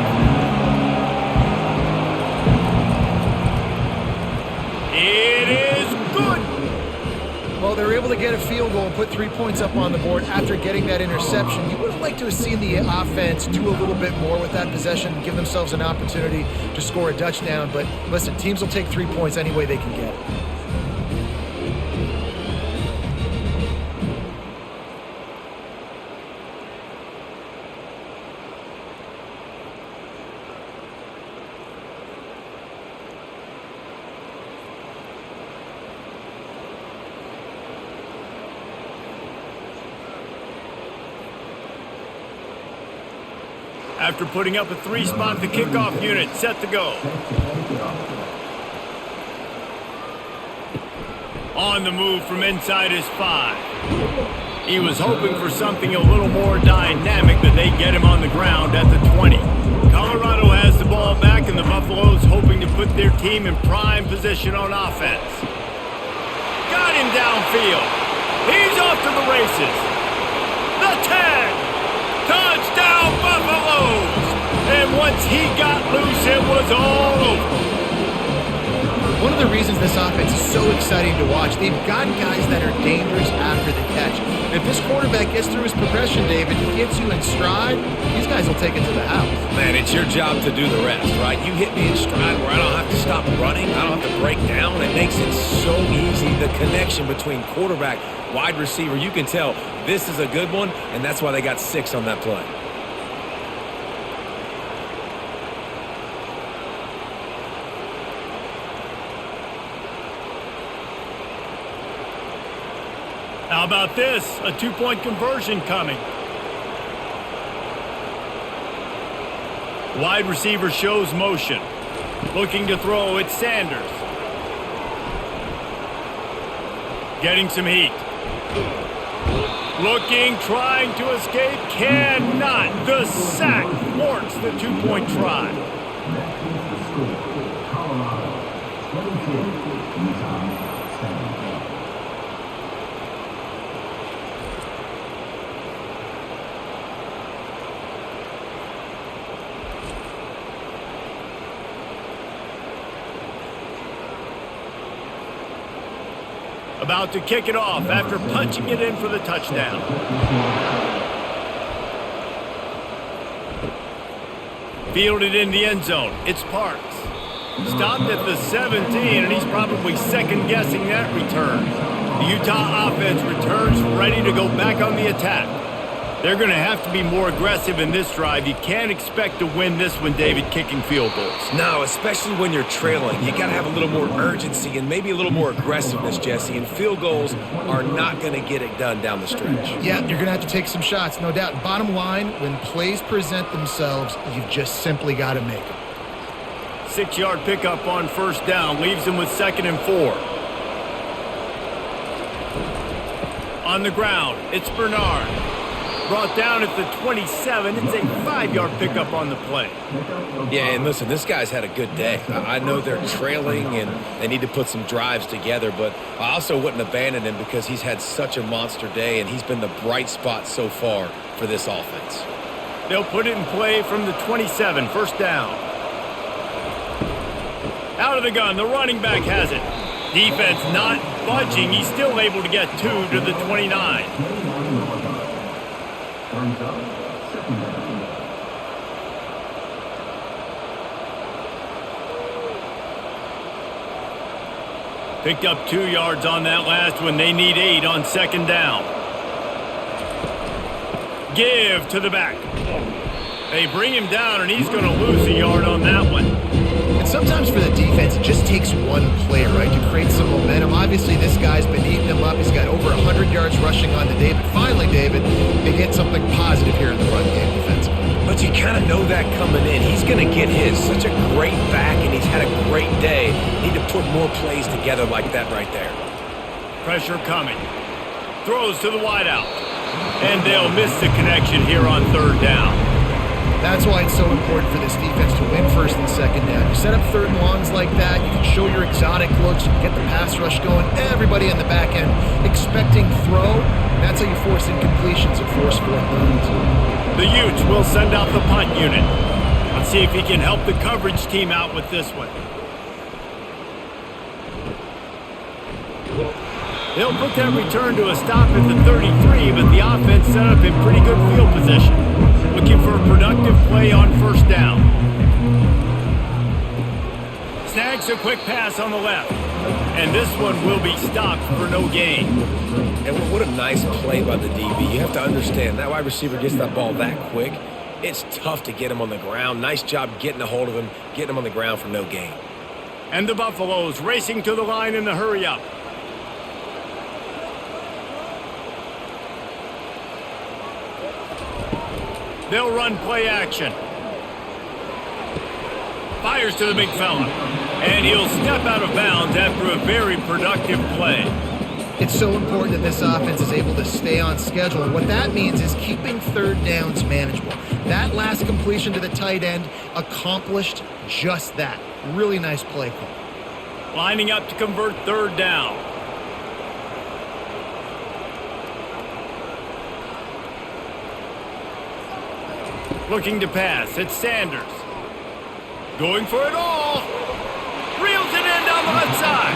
It is good. Well, they were able to get a field goal and put 3 points up on the board after getting that interception. You would have liked to have seen the offense do a little bit more with that possession, give themselves an opportunity to score a touchdown. But listen, teams will take 3 points any way they can get it. After putting up a 3-spot, the kickoff unit set to go. On the move from inside his 5. He was hoping for something a little more dynamic, but they get him on the ground at the 20. Colorado has the ball back, and the Buffaloes hoping to put their team in prime position on offense. Got him downfield. He's off to the races. The 10. Touchdown, Buffaloes! And once he got loose, it was all over. One of the reasons this offense is so exciting to watch, they've got guys that are dangerous after the catch. If this quarterback gets through his progression, David, he gets you in stride, these guys will take it to the house. Man, it's your job to do the rest, right? You hit me in stride where I don't have to stop running. I don't have to break down. It makes it so easy. The connection between quarterback, wide receiver, you can tell this is a good one, and that's why they got 6 on that play. How about this? A 2-point conversion coming. Wide receiver shows motion. Looking to throw, it's Sanders. Getting some heat. Looking, trying to escape, cannot. The sack thwarts the 2-point try. Colorado, 22, Utah, 7. About to kick it off after punching it in for the touchdown. Fielded in the end zone. It's Parks. Stopped at the 17, and he's probably second-guessing that return. The Utah offense returns ready to go back on the attack. They're going to have to be more aggressive in this drive. You can't expect to win this one, David, kicking field goals. No, especially when you're trailing. You got to have a little more urgency and maybe a little more aggressiveness, Jesse. And field goals are not going to get it done down the stretch. Yeah, you're going to have to take some shots, no doubt. Bottom line, when plays present themselves, you've just simply got to make them. 6-yard pickup on first down. Leaves him with 2nd and 4. On the ground, it's Bernard. Brought down at the 27. It's a 5-yard pickup on the play. Yeah, and listen, this guy's had a good day. I know they're trailing and they need to put some drives together, but I also wouldn't abandon him because he's had such a monster day and he's been the bright spot so far for this offense. They'll put it in play from the 27, first down. Out of the gun, the running back has it. Defense not budging. He's still able to get 2 to the 29. Picked up 2 yards on that last one. They need 8 on second down. Give to the back. They bring him down, and he's going to lose a yard on that one. And sometimes for the defense, it just takes one play, right, to create some momentum. Obviously, this guy's been eating them up. He's got over 100 yards rushing on the day. But finally, David, they get something positive here in the run game defensively. But you kind of know that coming in. He's going to get his. Such a great back, and he's had a great day. Need to put more plays together like that right there. Pressure coming. Throws to the wideout. And they'll miss the connection here on third down. That's why it's so important for this defense to win first and second down. You set up third and longs like that, you can show your exotic looks, you can get the pass rush going, everybody in the back end expecting throw, and that's how you force incompletions and force fourth downs. The Utes will send out the punt unit. Let's see if he can help the coverage team out with this one. They'll put that return to a stop at the 33, but the offense set up in pretty good field position. Looking for a productive play on first down. Snags a quick pass on the left. And this one will be stopped for no gain. And what a nice play by the DB. You have to understand, that wide receiver gets that ball that quick. It's tough to get him on the ground. Nice job getting a hold of him, getting him on the ground for no gain. And the Buffaloes racing to the line in the hurry-up. They'll run play action. Fires to the big fella. And he'll step out of bounds after a very productive play. It's so important that this offense is able to stay on schedule. And what that means is keeping third downs manageable. That last completion to the tight end accomplished just that. Really nice play call. Lining up to convert third down. Looking to pass. It's Sanders. Going for it all. Reels it in down the left side.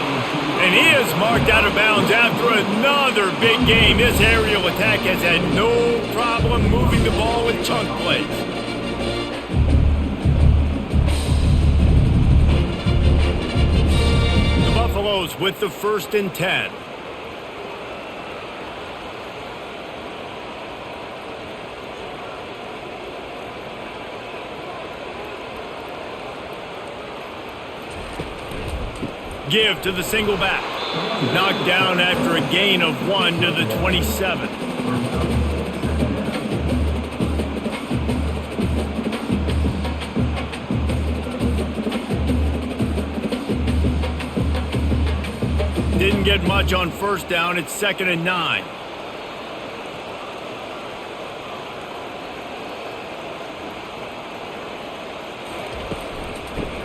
And he is marked out of bounds after another big game. This aerial attack has had no problem moving the ball with chunk plays. The Buffaloes with the 1st and 10. Give to the single back. Knocked down after a gain of 1 to the 27. Didn't get much on first down. It's 2nd and 9.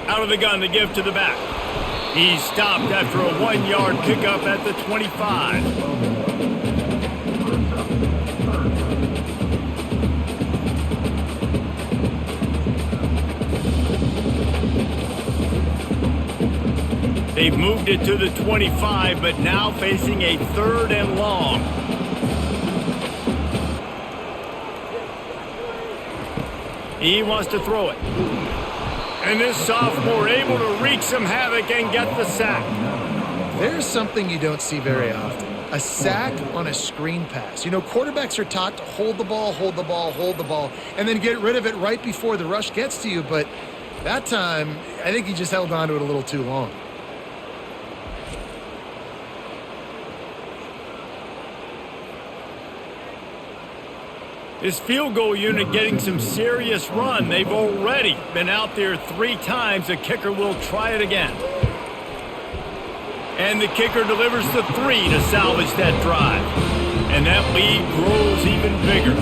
Out of the gun, the give to the back. He's stopped after a 1-yard pickup at the 25. They've moved it to the 25, but now facing a 3rd and long. He wants to throw it. And this sophomore able to wreak some havoc and get the sack. There's something you don't see very often. A sack on a screen pass. You know, quarterbacks are taught to hold the ball, and then get rid of it right before the rush gets to you. But that time, I think he just held on to it a little too long. This field goal unit getting some serious run. They've already been out there 3 times. The kicker will try it again. And the kicker delivers the 3 to salvage that drive. And that lead grows even bigger.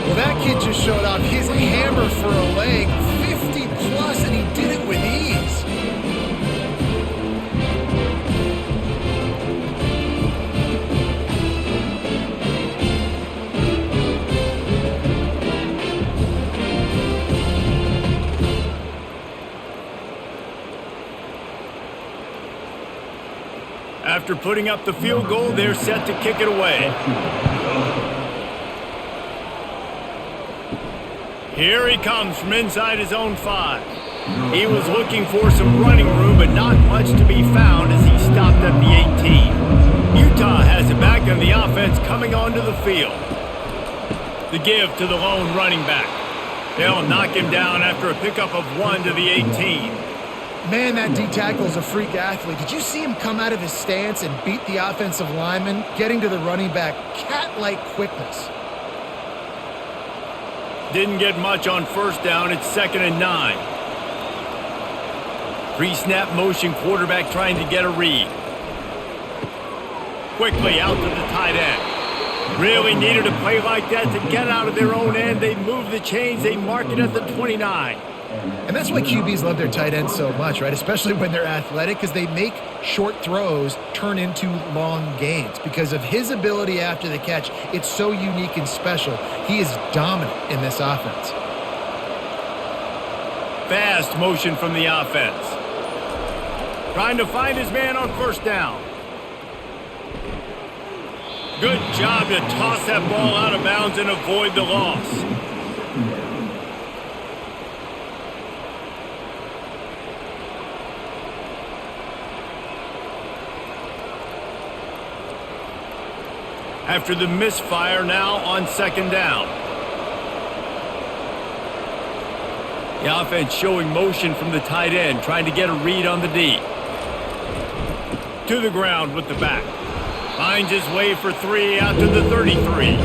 Well, that kid just showed off his hammer for a leg, 50 plus, and he did it with ease. After putting up the field goal, they're set to kick it away. Here he comes from inside his own 5. He was looking for some running room, but not much to be found as he stopped at the 18. Utah has it back on the offense coming onto the field. The give to the lone running back. They'll knock him down after a pickup of 1 to the 18. Man, that D-tackle is a freak athlete. Did you see him come out of his stance and beat the offensive lineman, getting to the running back? Cat-like quickness. Didn't get much on first down. It's 2nd and 9. Pre-snap motion quarterback trying to get a read. Quickly out to the tight end. Really needed a play like that to get out of their own end. They move the chains. They mark it at the 29. And that's why QBs love their tight ends so much, right? Especially when they're athletic, because they make short throws turn into long gains. Because of his ability after the catch, it's so unique and special. He is dominant in this offense. Fast motion from the offense. Trying to find his man on first down. Good job to toss that ball out of bounds and avoid the loss. After the misfire, now on 2nd down. The offense showing motion from the tight end, trying to get a read on the D. To the ground with the back. Finds his way for 3 out to the 33.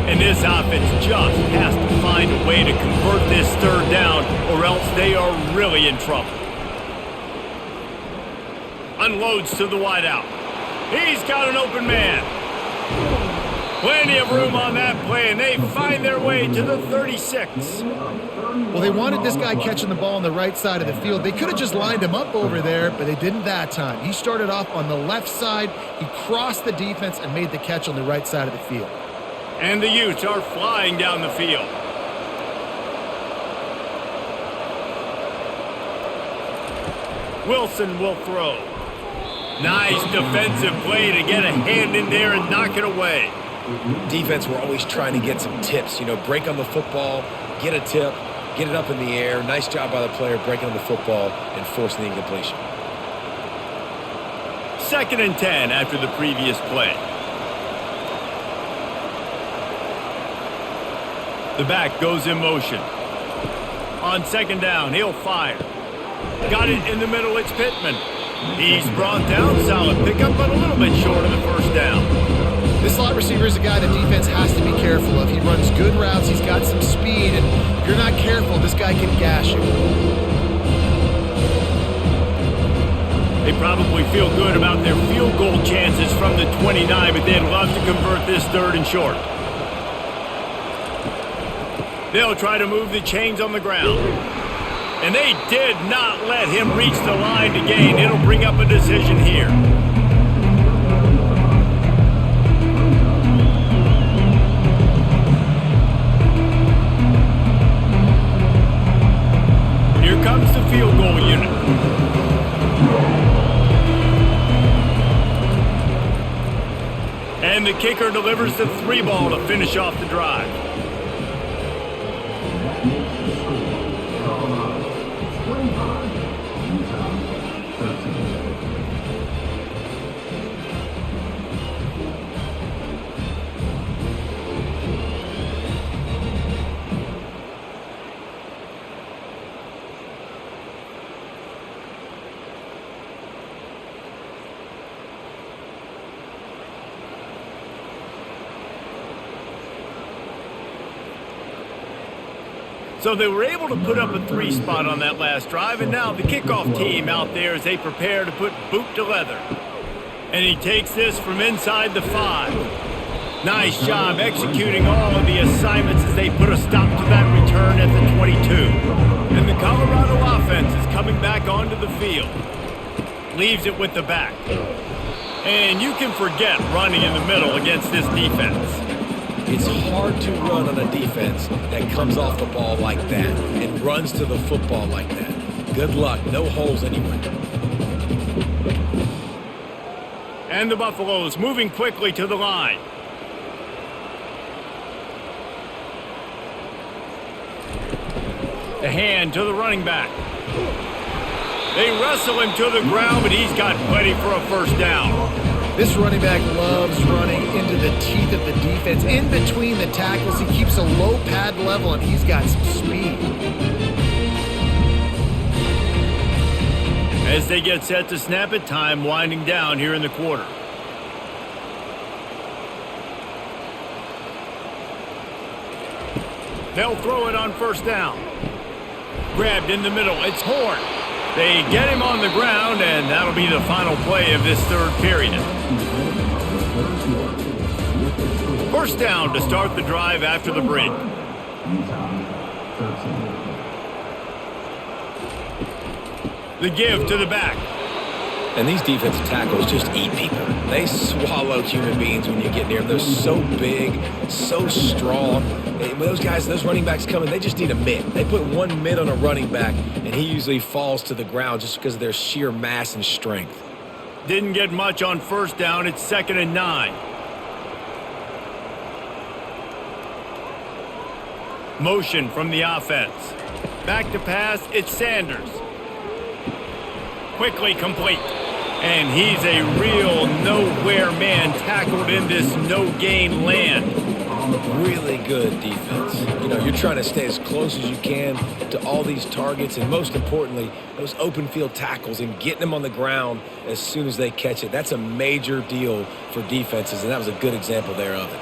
And this offense just has to find a way to convert this 3rd down, or else they are really in trouble. Unloads to the wideout. He's got an open man. Plenty of room on that play, and they find their way to the 36. Well, they wanted this guy catching the ball on the right side of the field. They could have just lined him up over there, but they didn't that time. He started off on the left side. He crossed the defense and made the catch on the right side of the field. And the Utes are flying down the field. Wilson will throw. Nice defensive play to get a hand in there and knock it away. Defense, we're always trying to get some tips. You know, break on the football, get a tip, get it up in the air. Nice job by the player breaking on the football and forcing the incompletion. 2nd and 10 after the previous play. The back goes in motion. On 2nd down, he'll fire. Got it in the middle, it's Pittman. He's brought down, solid pickup, but a little bit short of the first down. This slot receiver is a guy the defense has to be careful of. He runs good routes, he's got some speed, and if you're not careful, this guy can gash you. They probably feel good about their field goal chances from the 29, but they'd love to convert this 3rd and short. They'll try to move the chains on the ground. And they did not let him reach the line to gain. It'll bring up a decision here. Here comes the field goal unit. And the kicker delivers the 3 ball to finish off the drive. So they were able to put up a 3 spot on that last drive, and now the kickoff team out there as they prepare to put boot to leather. And he takes this from inside the 5. Nice job executing all of the assignments as they put a stop to that return at the 22. And the Colorado offense is coming back onto the field. Leaves it with the back. And you can forget running in the middle against this defense. It's hard to run on a defense that comes off the ball like that and runs to the football like that. Good luck. No holes anywhere. And the Buffaloes moving quickly to the line. The hand to the running back. They wrestle him to the ground, but he's got plenty for a first down. This running back loves running into the teeth of the defense. In between the tackles, he keeps a low pad level, and he's got some speed. As they get set to snap it, time winding down here in the quarter. They'll throw it on first down. Grabbed in the middle. It's Horn. They get him on the ground, and that'll be the final play of this third period. First down to start the drive after the break. The give to the back. And these defensive tackles just eat people. They swallow human beings when you get near them. They're so big, so strong. When those guys, those running backs come in, they just need a mitt. They put one mitt on a running back, and he usually falls to the ground just because of their sheer mass and strength. Didn't get much on first down. It's 2nd and 9. Motion from the offense. Back to pass. It's Sanders. Quickly complete. And he's a real nowhere man tackled in this no-gain land. Really good defense. You know, you're trying to stay as close as you can to all these targets, and most importantly, those open field tackles and getting them on the ground as soon as they catch it. That's a major deal for defenses, and that was a good example there of it.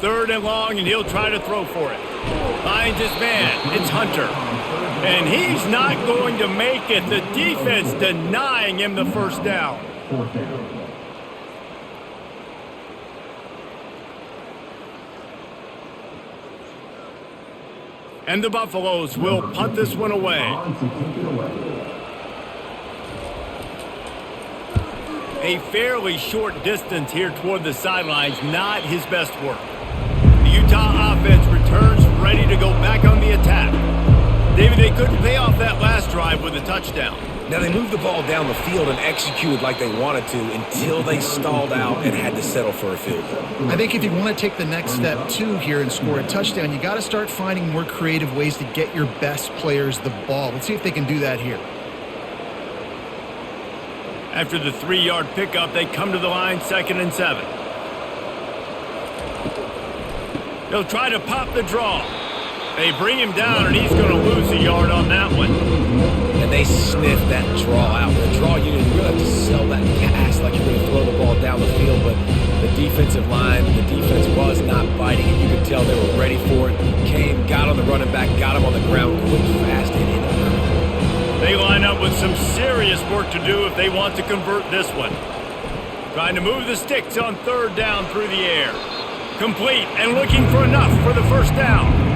Third and long, and he'll try to throw for it. Finds his man. It's Hunter. And he's not going to make it. The defense denying him the first down. And the Buffaloes will punt this one away. A fairly short distance here toward the sidelines, not his best work. The Utah offense returns ready to go back on the attack. David, they couldn't pay off that last drive with a touchdown. Now, they moved the ball down the field and executed like they wanted to until they stalled out and had to settle for a field goal. I think if you want to take the next step, too, here and score a touchdown, you got to start finding more creative ways to get your best players the ball. Let's see if they can do that here. After the 3-yard pickup, they come to the line, 2nd and 7. They'll try to pop the draw. They bring him down, and he's going to lose a yard on that one. And they sniff that draw out. The draw, you didn't really have to sell that pass like you're going to throw the ball down the field, but the defensive line, the defense was not biting it. You could tell they were ready for it. Came, got on the running back, got him on the ground quick, fast, and hit him. They line up with some serious work to do if they want to convert this one. Trying to move the sticks on 3rd down through the air. Complete and looking for enough for the first down.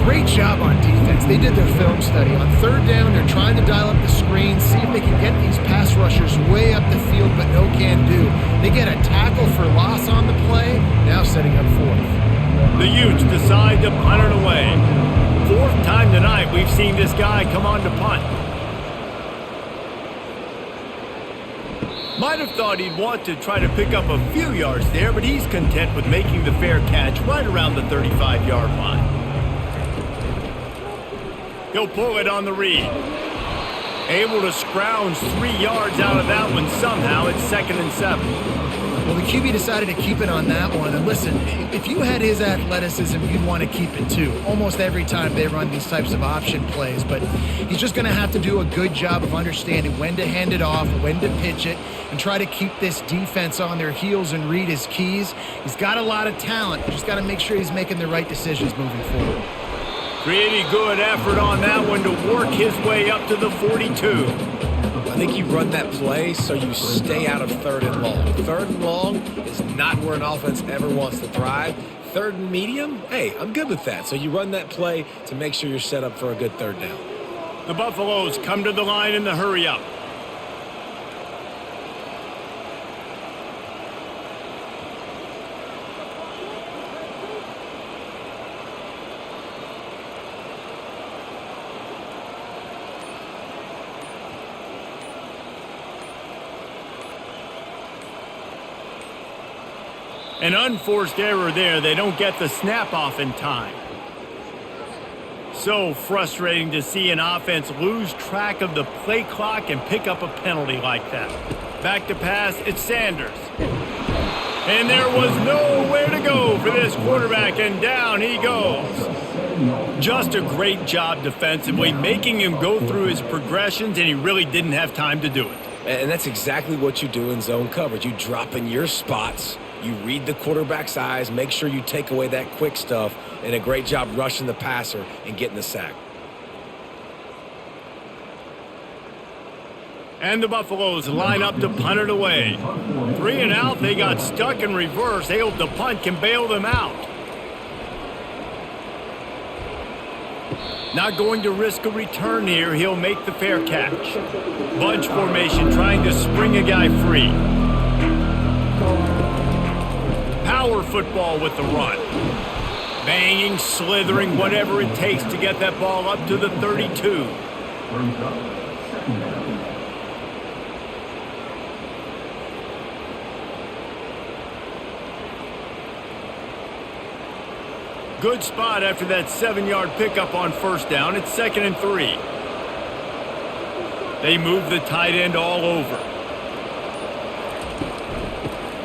Great job on defense. They did their film study. On 3rd down, they're trying to dial up the screen, see if they can get these pass rushers way up the field, but no can do. They get a tackle for loss on the play, now setting up 4th. The Utes decide to punt it away. 4th time tonight we've seen this guy come on to punt. Might have thought he'd want to try to pick up a few yards there, but he's content with making the fair catch right around the 35-yard line. He'll pull it on the read. Able to scrounge 3 yards out of that one somehow. It's 2nd and 7. Well, the QB decided to keep it on that one. And listen, if you had his athleticism, you'd want to keep it too. Almost every time they run these types of option plays. But he's just going to have to do a good job of understanding when to hand it off, when to pitch it, and try to keep this defense on their heels and read his keys. He's got a lot of talent. Just got to make sure he's making the right decisions moving forward. Pretty good effort on that one to work his way up to the 42. I think you run that play so you stay out of 3rd and long. 3rd and long is not where an offense ever wants to thrive. 3rd and medium, hey, I'm good with that. So you run that play to make sure you're set up for a good 3rd down. The Buffaloes come to the line in the hurry-up. An unforced error there. They don't get the snap off in time. So frustrating to see an offense lose track of the play clock and pick up a penalty like that. Back to pass, it's Sanders. And there was nowhere to go for this quarterback, and down he goes. Just a great job defensively, making him go through his progressions, and he really didn't have time to do it. And that's exactly what you do in zone coverage. You drop in your spots. You read the quarterback's eyes, make sure you take away that quick stuff, and a great job rushing the passer and getting the sack. And the Buffaloes line up to punt it away. 3 and out, they got stuck in reverse. They hope the punt can bail them out. Not going to risk a return here. He'll make the fair catch. Bunch formation trying to spring a guy free. Power football with the run. Banging, slithering, whatever it takes to get that ball up to the 32. Good spot after that 7-yard pickup on 1st down. It's 2nd and 3. They move the tight end all over.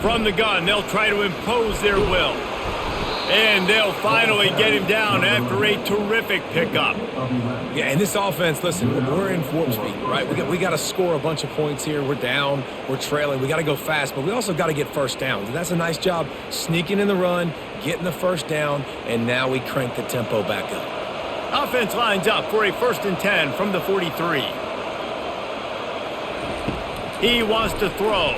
From the gun, they'll try to impose their will. And they'll finally get him down after a terrific pickup. Yeah, and this offense, listen, we're in warp speed, right? We got to score a bunch of points here. We're down, we're trailing. We got to go fast, but we also got to get first downs. And that's a nice job sneaking in the run, getting the first down, and now we crank the tempo back up. Offense lines up for a 1st and 10 from the 43. He wants to throw.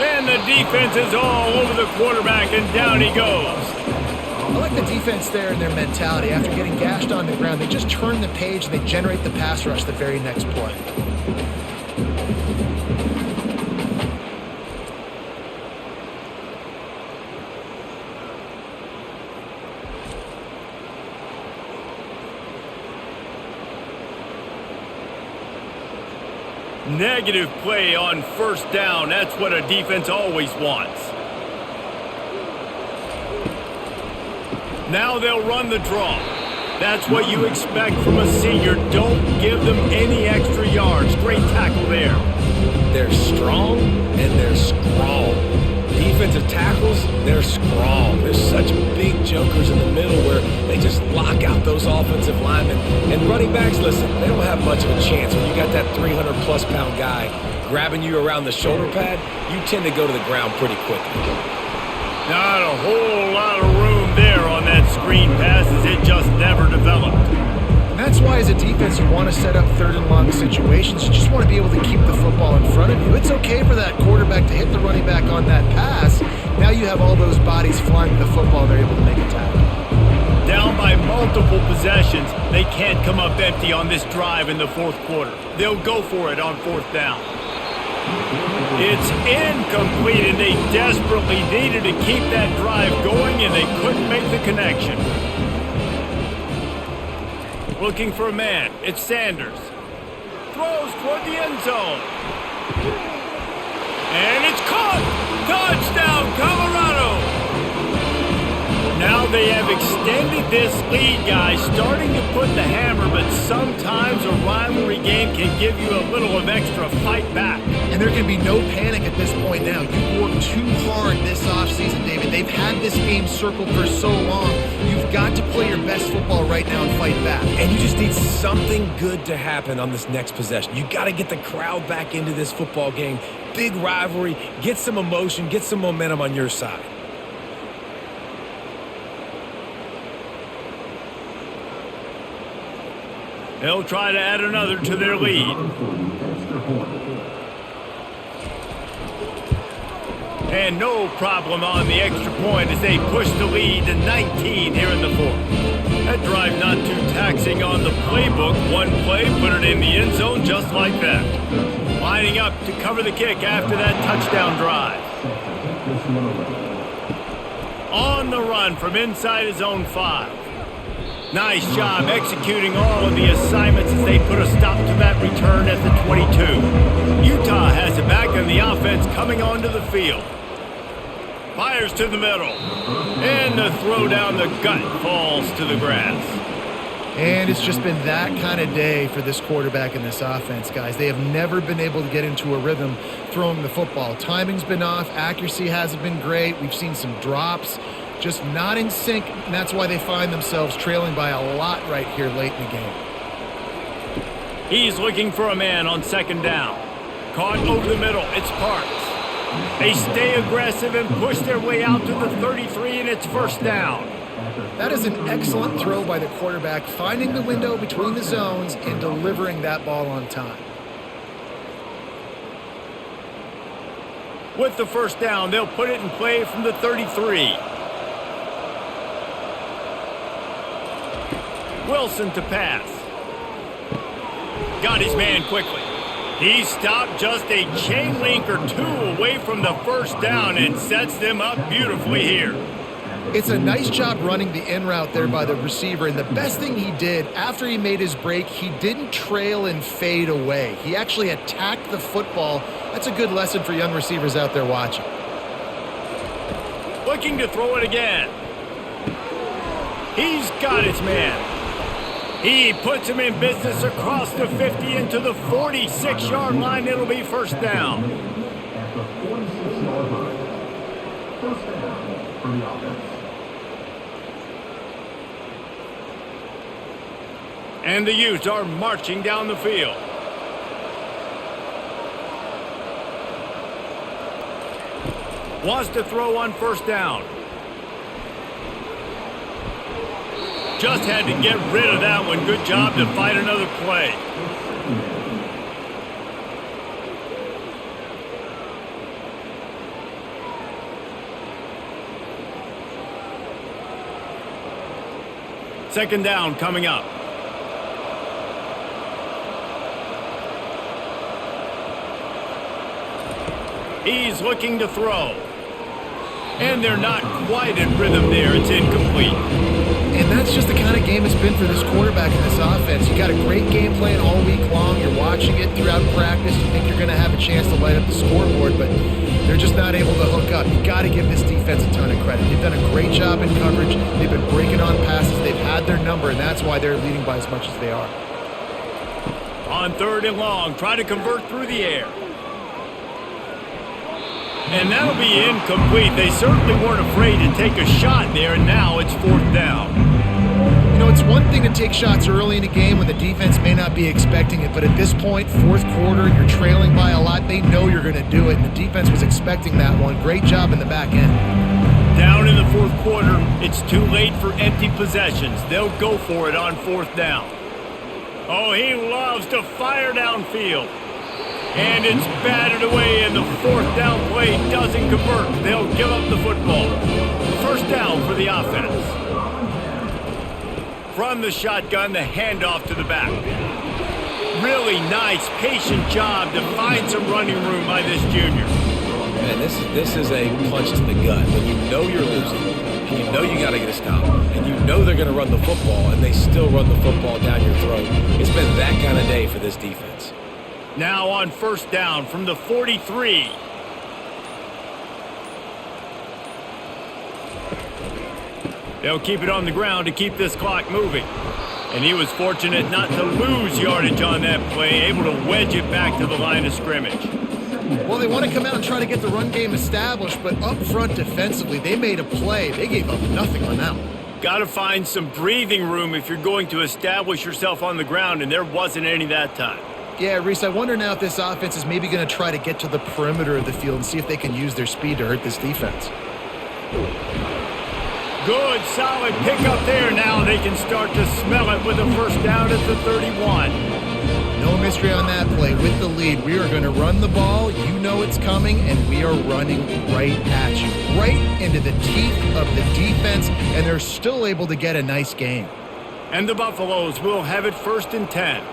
And the defense is all over the quarterback, and down he goes. I like the defense there and their mentality. After getting gashed on the ground, they just turn the page and they generate the pass rush the very next play. Negative play on 1st down. That's what a defense always wants. Now they'll run the draw. That's what you expect from a senior. Don't give them any extra yards. Great tackle there. They're strong and they're strong. Defensive tackles, they're strong. There's such big jokers in the middle where they just lock out those offensive linemen. And running backs, listen, they don't have much of a chance. When you got that 300-plus pound guy grabbing you around the shoulder pad, you tend to go to the ground pretty quickly. Not a whole lot of room there on that screen pass, as it just never developed. And that's why as a defense you want to set up 3rd and long situations. You just want to be able to keep the football in front of you. It's okay for that quarterback to hit the running back on that pass. Now you have all those bodies flying to the football and they're able to make a tackle. Down by multiple possessions, they can't come up empty on this drive in the 4th quarter. They'll go for it on 4th down. It's incomplete, and they desperately needed to keep that drive going, and they couldn't make the connection. Looking for a man. It's Sanders. Throws toward the end zone. And it's caught! Touchdown, Colorado! Now they have extended this lead, guys, starting to put the hammer, but sometimes a rivalry game can give you a little of extra fight back. And there can be no panic at this point now. You've worked too hard this offseason, David. They've had this game circled for so long. You've got to play your best football right now and fight back. And you just need something good to happen on this next possession. You got to get the crowd back into this football game. Big rivalry. Get some emotion. Get some momentum on your side. They'll try to add another to their lead. And no problem on the extra point as they push the lead to 19 here in the fourth. That drive not too taxing on the playbook. One play, put it in the end zone just like that. Lining up to cover the kick after that touchdown drive. On the run from inside his own 5. Nice job executing all of the assignments as they put a stop to that return at the 22. Utah has it back and the offense coming onto the field. Fires to the middle. And the throw down the gut falls to the grass. And it's just been that kind of day for this quarterback and this offense, guys. They have never been able to get into a rhythm throwing the football. Timing's been off. Accuracy hasn't been great. We've seen some drops. Just not in sync, and that's why they find themselves trailing by a lot right here late in the game. He's looking for a man on second down. Caught over the middle. It's Parks. They stay aggressive and push their way out to the 33, and it's first down. That is an excellent throw by the quarterback, finding the window between the zones and delivering that ball on time. With the first down, they'll put it in play from the 33. Wilson to pass. Got his man quickly. He stopped just a chain link or two away from the first down and sets them up beautifully here. It's a nice job running the in route there by the receiver, and the best thing he did after he made his break, he didn't trail and fade away. He actually attacked the football. That's a good lesson for young receivers out there watching. Looking to throw it again. He's got his man. He puts him in business across the 50 into the 46-yard line. It'll be first down. At the 46-yard line. First down for the offense. And the Utes are marching down the field. Wants to throw on first down. Just had to get rid of that one. Good job to fight another play. Second down coming up. He's looking to throw. And they're not quite in rhythm there. It's incomplete. And that's just the kind of game it's been for this quarterback and this offense. You got a great game plan all week long. You're watching it throughout practice. You think you're going to have a chance to light up the scoreboard, but they're just not able to hook up. You got to give this defense a ton of credit. They've done a great job in coverage. They've been breaking on passes. They've had their number, and that's why they're leading by as much as they are. On third and long, try to convert through the air. And that'll be incomplete. They certainly weren't afraid to take a shot there, and now it's fourth down. You know, it's one thing to take shots early in a game when the defense may not be expecting it, but at this point, fourth quarter, you're trailing by a lot. They know you're going to do it, and the defense was expecting that one. Great job in the back end. Down in the fourth quarter, it's too late for empty possessions. They'll go for it on fourth down. Oh, he loves to fire downfield. And it's batted away, and the fourth down play doesn't convert. They'll give up the football. First down for the offense. From the shotgun, the handoff to the back. Really nice, patient job to find some running room by this junior. Man, this is a punch to the gut. When you know you're losing, and you know you got to get a stop, and you know they're going to run the football, and they still run the football down your throat. It's been that kind of day for this defense. Now on first down from the 43. They'll keep it on the ground to keep this clock moving. And he was fortunate not to lose yardage on that play, able to wedge it back to the line of scrimmage. Well, they want to come out and try to get the run game established, but up front defensively, they made a play. They gave up nothing on that one. Got to find some breathing room if you're going to establish yourself on the ground, and there wasn't any that time. Yeah, Reese, I wonder now if this offense is maybe going to try to get to the perimeter of the field and see if they can use their speed to hurt this defense. Good, solid pickup there. Now they can start to smell it with a first down at the 31. No mystery on that play. With the lead, we are going to run the ball. You know it's coming, and we are running right at you. Right into the teeth of the defense, and they're still able to get a nice gain. And the Buffaloes will have it 1st and 10.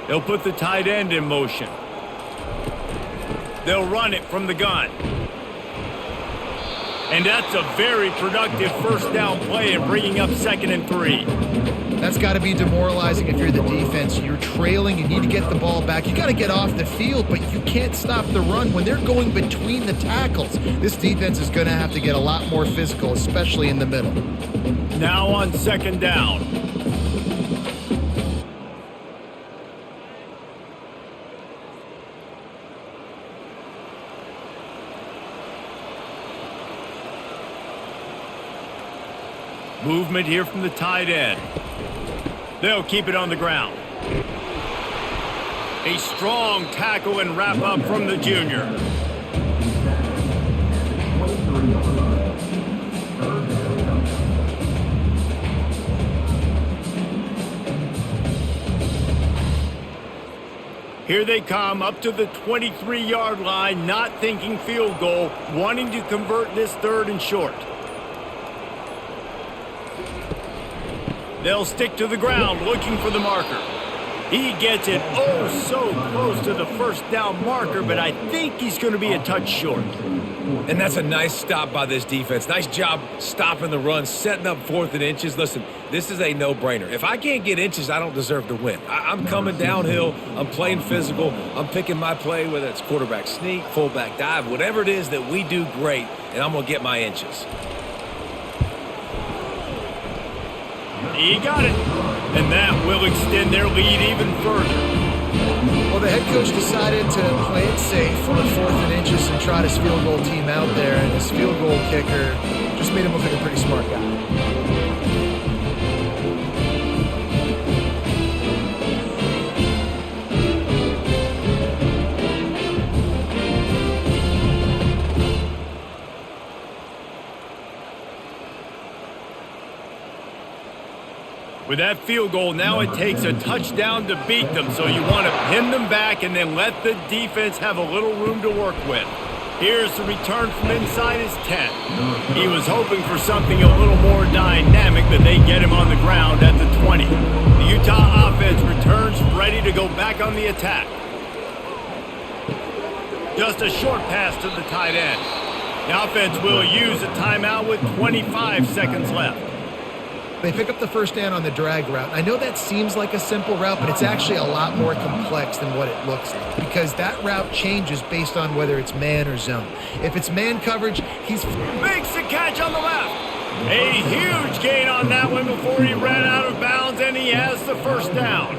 They'll put the tight end in motion. They'll run it from the gun. And that's a very productive first down play and bringing up 2nd and 3. That's got to be demoralizing if you're the defense. You're trailing. You need to get the ball back. You got to get off the field, but you can't stop the run when they're going between the tackles. This defense is going to have to get a lot more physical, especially in the middle. Now on 2nd down. Movement here from the tight end. They'll keep it on the ground. A strong tackle and wrap up from the junior. Here they come up to the 23-yard line, not thinking field goal, wanting to convert this 3rd and short. They'll stick to the ground looking for the marker. He gets it oh so close to the first down marker, but I think he's going to be a touch short. And that's a nice stop by this defense. Nice job stopping the run, setting up 4th and inches. Listen, this is a no-brainer. If I can't get inches, I don't deserve to win. I'm coming downhill. I'm playing physical. I'm picking my play, whether it's quarterback sneak, fullback dive, whatever it is that we do great, and I'm going to get my inches. He got it. And that will extend their lead even further. Well, the head coach decided to play it safe for the 4th and inches and trot his field goal team out there, and his field goal kicker just made him look like a pretty smart guy. With that field goal, now it takes a touchdown to beat them, so you want to pin them back and then let the defense have a little room to work with. Here's the return from inside his 10. He was hoping for something a little more dynamic, but they get him on the ground at the 20. The Utah offense returns ready to go back on the attack. Just a short pass to the tight end. The offense will use a timeout with 25 seconds left. They pick up the first down on the drag route. I know that seems like a simple route, but it's actually a lot more complex than what it looks like because that route changes based on whether it's man or zone. If it's man coverage, he's makes the catch on the left. A huge gain on that one before he ran out of bounds, and he has the first down.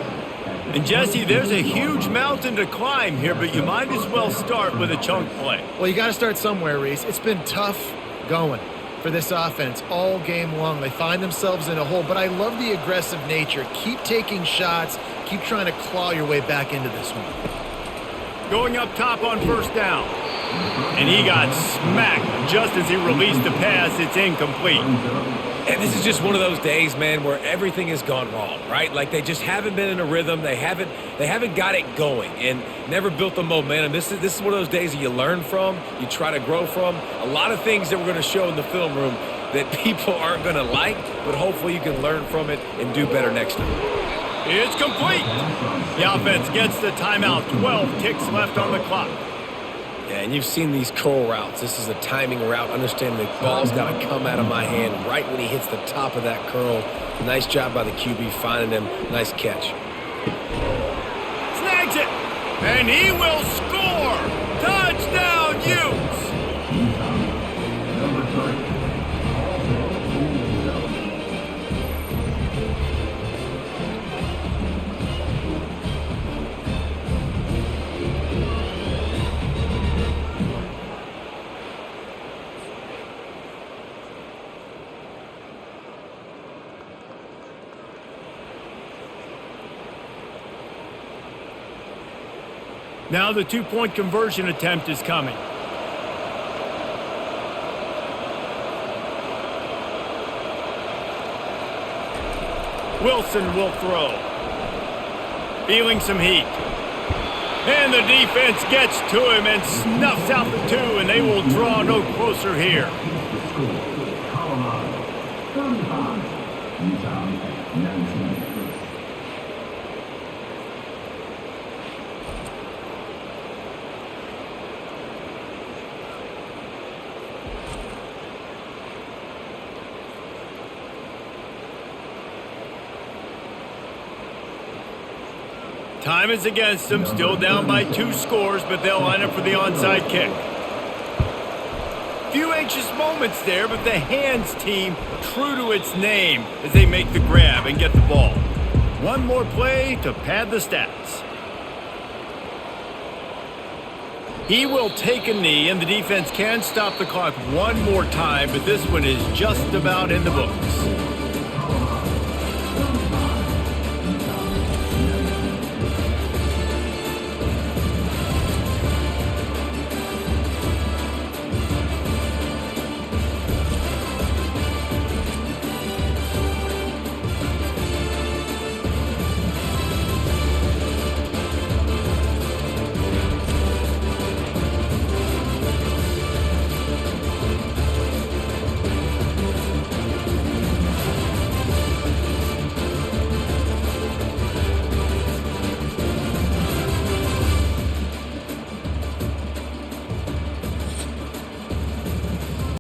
And Jesse, there's a huge mountain to climb here, but you might as well start with a chunk play. Well, you got to start somewhere, Reese. It's been tough going for this offense all game long. They find themselves in a hole, but I love the aggressive nature. Keep taking shots. Keep trying to claw your way back into this one. Going up top on first down. And he got smacked just as he released the pass. It's incomplete. And this is just one of those days, man, where everything has gone wrong, right? Like they just haven't been in a rhythm. They haven't got it going and never built the momentum. This is one of those days that you learn from, you try to grow from. A lot of things that we're going to show in the film room that people aren't going to like, but hopefully you can learn from it and do better next time. It's complete. The offense gets the timeout. 12 ticks left on the clock. Yeah, and you've seen these curl routes. This is a timing route. Understand the ball's got to come out of my hand right when he hits the top of that curl. Nice job by the QB finding him. Nice catch. Snags it, and he will score. Touchdown, Utes! Utah. Number 3. Also in the end zone. Now the two-point conversion attempt is coming. Wilson will throw. Feeling some heat. And the defense gets to him and snuffs out the 2, and they will draw no closer here. The score, Colorado 35, Utah 19. Time is against them, still down by 2 scores, but they'll line up for the onside kick. Few anxious moments there, but the hands team true to its name as they make the grab and get the ball. One more play to pad the stats. He will take a knee, and the defense can stop the clock one more time, but this one is just about in the books.